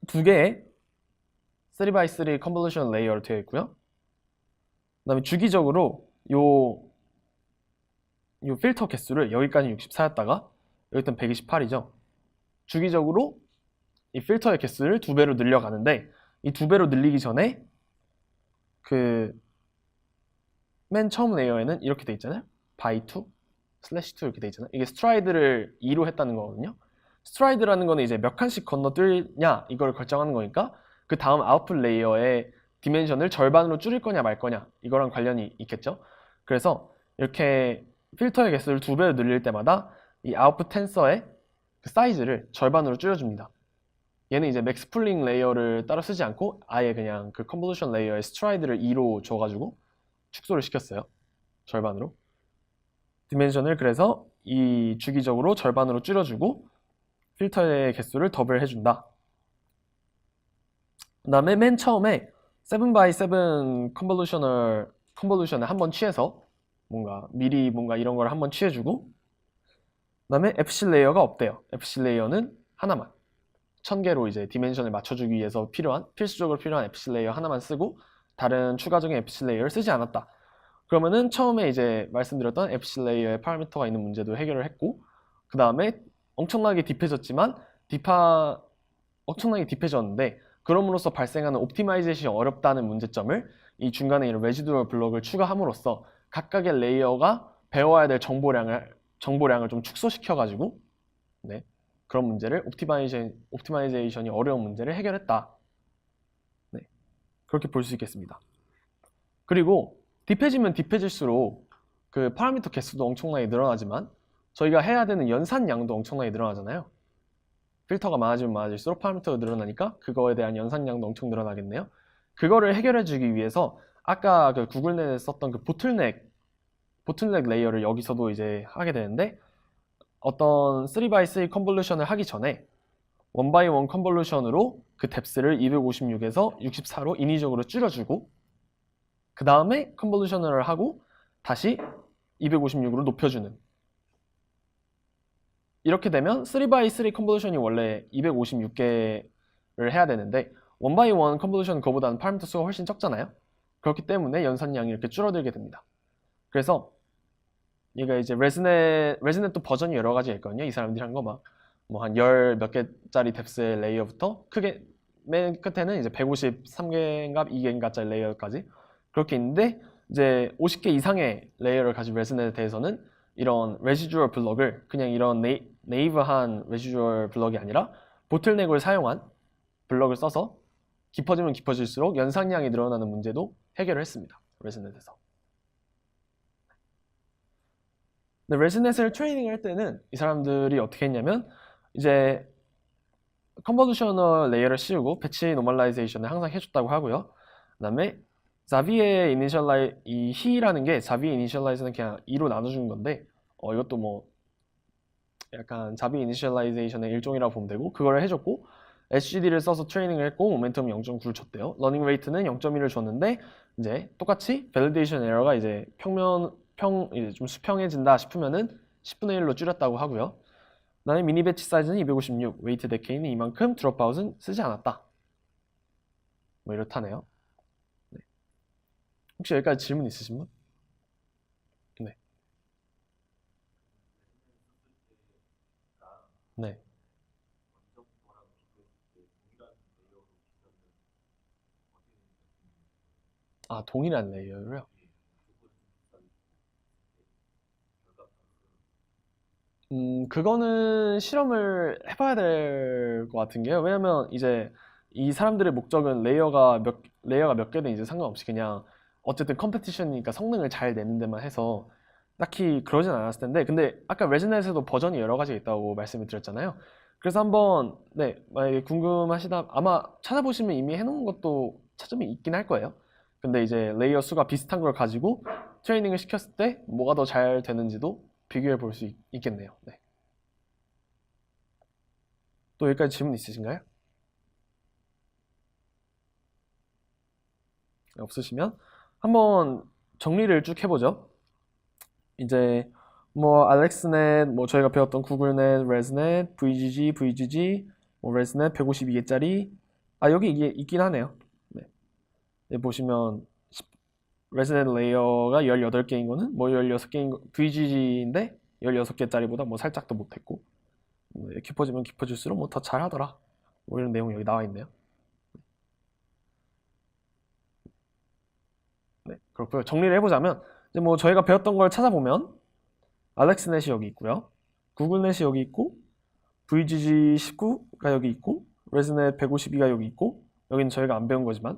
두 개의 3x3 컨볼루션 레이어로 되어 있고요. 그 다음에 주기적으로 요 필터 개수를 여기까지 64였다가 여기는 128이죠. 주기적으로 이 필터의 개수를 2배로 늘려가는데, 이 2배로 늘리기 전에 그 맨 처음 레이어에는 이렇게 돼 있잖아요. by2 /2 이렇게 돼 있잖아요. 이게 스트라이드를 2로 했다는 거거든요. 스트라이드라는 거는 이제 몇 칸씩 건너뛰냐 이걸 결정하는 거니까, 그 다음 아웃풋 레이어의 디멘션을 절반으로 줄일 거냐 말 거냐 이거랑 관련이 있겠죠. 그래서 이렇게 필터의 개수를 2배로 늘릴 때마다 이 아웃풋 텐서의 그 사이즈를 절반으로 줄여줍니다. 얘는 이제 맥스 풀링 레이어를 따로 쓰지 않고 아예 그냥 그 컨볼루션 레이어의 스트라이드를 2로 줘가지고 축소를 시켰어요. 절반으로. 디멘션을 그래서 이 주기적으로 절반으로 줄여주고 필터의 개수를 더블 해준다. 그 다음에 맨 처음에 7x7 컨볼루션을 한번 취해서 미리 이런 걸 한번 취해주고, 그 다음에 FC 레이어가 없대요. FC 레이어는 하나만. 1000개로 이제 디멘션을 맞춰주기 위해서 필수적으로 필요한 FC 레이어 하나만 쓰고 다른 추가적인 FC 레이어를 쓰지 않았다. 그러면은 처음에 이제 말씀드렸던 FC 레이어의 파라미터가 있는 문제도 해결을 했고, 그 다음에 엄청나게 딥해졌는데 그럼으로써 발생하는 옵티마이제이션이 어렵다는 문제점을 이 중간에 이런 레지듀얼 블럭을 추가함으로써 각각의 레이어가 배워야 될 정보량을 좀 축소시켜가지고 그런 문제를 옵티마이제이션이 어려운 문제를 해결했다. 그렇게 볼 수 있겠습니다. 그리고 딥해지면 딥해질수록 그 파라미터 개수도 엄청나게 늘어나지만 저희가 해야 되는 연산량도 엄청나게 늘어나잖아요. 필터가 많아지면 많아질수록 파라미터가 늘어나니까 그거에 대한 연산량도 엄청 늘어나겠네요. 그거를 해결해주기 위해서 아까 그 구글넷에 썼던 그 보틀넥 레이어를 여기서도 이제 하게 되는데, 어떤 3x3 컨볼루션을 하기 전에 1x1 컨볼루션으로 그 뎁스를 256에서 64로 인위적으로 줄여주고, 그 다음에 컨볼루션을 하고 다시 256으로 높여주는, 이렇게 되면 3x3 컨볼루션이 원래 256개를 해야 되는데 1x1 컨볼루션 그거보다는 파라미터 수가 훨씬 적잖아요. 그렇기 때문에 연산량이 이렇게 줄어들게 됩니다. 그래서 얘가 이제 레즈넷도 버전이 여러 가지가 있거든요. 이 사람들이 한 거 뭐 한 10 몇 개짜리 뎁스의 레이어부터 크게 맨 끝에는 이제 153개인가 2개인가짜리 레이어까지 그렇게 있는데, 이제 50개 이상의 레이어를 가진 레즈넷에 대해서는 이런 레지듀얼 블럭을 그냥 이런 네이브한 레지듀얼 블럭이 아니라 보틀넥을 사용한 블럭을 써서 깊어지면 깊어질수록 연산량이 늘어나는 문제도 해결을 했습니다. 레즈넷에서. 근데 레즈넷을 트레이닝 할 때는 이 사람들이 어떻게 했냐면, 이제 컨볼루셔널 레이어를 씌우고 패치 노멀라이제이션을 항상 해줬다고 하고요. 그 다음에 자비의 이 히라는 게 자비의 이니셜라이즈는 그냥 2로 나눠주는 건데, 이것도 뭐 약간 자비 이니셜라이제이션의 일종이라고 보면 되고, 그걸 해줬고 HGD를 써서 트레이닝을 했고 모멘텀 0.9를 줬대요. 러닝 레이트는 0.1을 줬는데, 이제 똑같이 밸리데이션 에러가 이제 이제 좀 수평해진다 싶으면은 10분의 1로 줄였다고 하고요. 그다음에 미니 배치 사이즈는 256, 웨이트 데케이는 이만큼, 드롭아웃은 쓰지 않았다. 뭐 이렇다네요. 네. 혹시 여기까지 질문 있으신 분? 네. 네. 아, 동일한 레이어로요? 그거는 실험을 해봐야 될 것 같은 게요. 왜냐면 이제 이 사람들의 목적은 레이어가 몇 개든 이제 상관없이 그냥 어쨌든 컴페티션이니까 성능을 잘 내는 데만 해서 딱히 그러진 않았을 텐데, 근데 아까 레즈넷에도 버전이 여러 가지가 있다고 말씀을 드렸잖아요. 그래서 한번 네, 만약에 궁금하시다, 아마 찾아보시면 이미 해놓은 것도 찾으면 있긴 할 거예요. 근데 이제 레이어 수가 비슷한 걸 가지고 트레이닝을 시켰을 때 뭐가 더 잘 되는지도 비교해 볼 수 있겠네요. 네. 또 여기까지 질문 있으신가요? 없으시면 한번 정리를 쭉 해보죠. 이제 뭐 알렉스넷, 뭐 저희가 배웠던 구글넷, 레즈넷, VGG, VGG, 뭐 레즈넷 152개짜리, 아 여기 이게 있긴 하네요. 네. 여기 보시면 레즈넷 레이어가 18개인 거는 뭐 16개인 거, VGG인데 16개짜리보다 뭐 살짝 더 못했고, 깊어지면 깊어질수록 뭐 더 잘하더라, 뭐 이런 내용이 여기 나와 있네요. 네, 그렇고요. 정리를 해보자면 이제 뭐 저희가 배웠던 걸 찾아보면 알렉스넷이 여기 있고요, 구글넷이 여기 있고, VGG19가 여기 있고, 레즈넷 152가 여기 있고, 여기는 저희가 안 배운 거지만,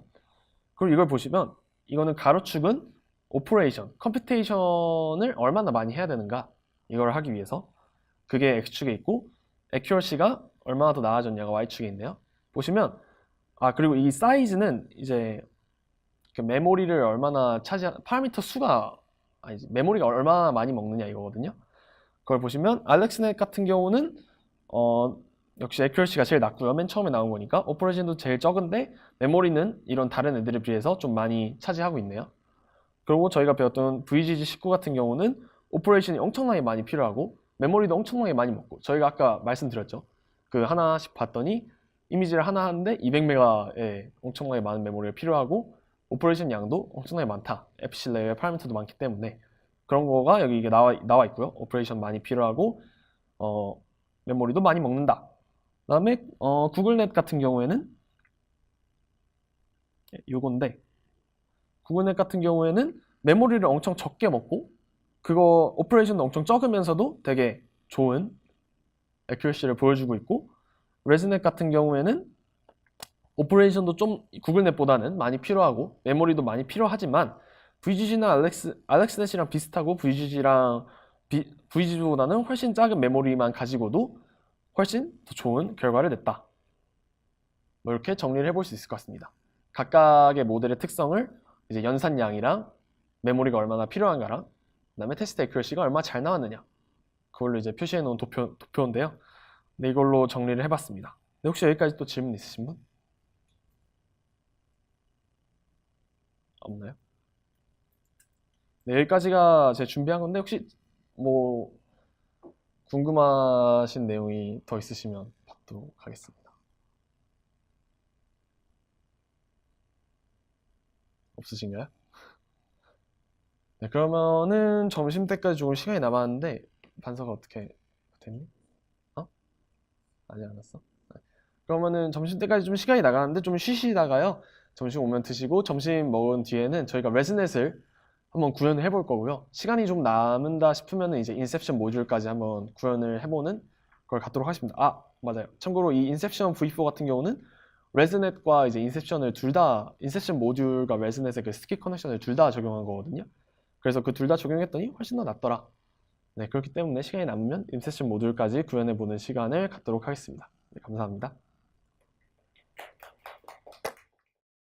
그리고 이걸 보시면 이거는 가로축은 오퍼레이션, 컴퓨테이션을 얼마나 많이 해야 되는가, 이걸 하기 위해서 그게 X축에 있고, 액큐러시가 얼마나 더 나아졌냐가 Y축에 있네요. 보시면 그리고 이 사이즈는 이제 그 메모리를 얼마나 파라미터 수가 아니지, 메모리가 얼마나 많이 먹느냐 이거거든요. 그걸 보시면 알렉스넷 같은 경우는 역시 액큐러시가 제일 낮고요. 맨 처음에 나온 거니까. 오퍼레이션도 제일 적은데 메모리는 이런 다른 애들에 비해서 좀 많이 차지하고 있네요. 그리고 저희가 배웠던 VGG19 같은 경우는 오퍼레이션이 엄청나게 많이 필요하고 메모리도 엄청나게 많이 먹고, 저희가 아까 말씀드렸죠. 그 하나씩 봤더니 이미지를 하나 하는데 200메가의 엄청나게 많은 메모리가 필요하고 오퍼레이션 양도 엄청나게 많다. FC 레이어의 파라미터도 많기 때문에 그런 거가 여기 이게 나와 있고요. 오퍼레이션 많이 필요하고 메모리도 많이 먹는다. 그 다음에 구글넷 같은 경우에는 요건데, 구글넷 같은 경우에는 메모리를 엄청 적게 먹고 그거 오퍼레이션도 엄청 적으면서도 되게 좋은 애큐러시를 보여주고 있고, 레즈넷 같은 경우에는 오퍼레이션도 좀 구글넷보다는 많이 필요하고 메모리도 많이 필요하지만 VGG나 알렉스넷이랑 비슷하고 VGG보다는 훨씬 작은 메모리만 가지고도 훨씬 더 좋은 결과를 냈다. 뭐 이렇게 정리를 해볼 수 있을 것 같습니다. 각각의 모델의 특성을 이제 연산량이랑 메모리가 얼마나 필요한가랑 그다음에 테스트 애큐러시가 얼마나 잘 나왔느냐, 그걸로 이제 표시해 놓은 도표인데요. 네, 이걸로 정리를 해봤습니다. 네, 혹시 여기까지 또 질문 있으신 분? 없나요? 네, 여기까지가 제가 준비한 건데 혹시 뭐 궁금하신 내용이 더 있으시면 받도록 하겠습니다. 없으신가요? 네, 그러면은 점심 때까지 조금 시간이 남았는데 반서가 어떻게 됐니? 아직 안 왔어? 네. 그러면은 점심 때까지 좀 시간이 나가는데 좀 쉬시다가요, 점심 오면 드시고 점심 먹은 뒤에는 저희가 레즈넷을 한번 구현을 해볼 거고요. 시간이 좀 남는다 싶으면 이제 인셉션 모듈까지 한번 구현을 해보는 걸 갖도록 하겠습니다. 맞아요. 참고로 이 인셉션 V4 같은 경우는 레즈넷과 이제 인셉션을 인셉션 모듈과 레즈넷의 그 스킵 커넥션을 둘 다 적용한 거거든요. 그래서 그 둘 다 적용했더니 훨씬 더 낫더라. 네, 그렇기 때문에 시간이 남으면 인셉션 모듈까지 구현해보는 시간을 갖도록 하겠습니다. 네, 감사합니다.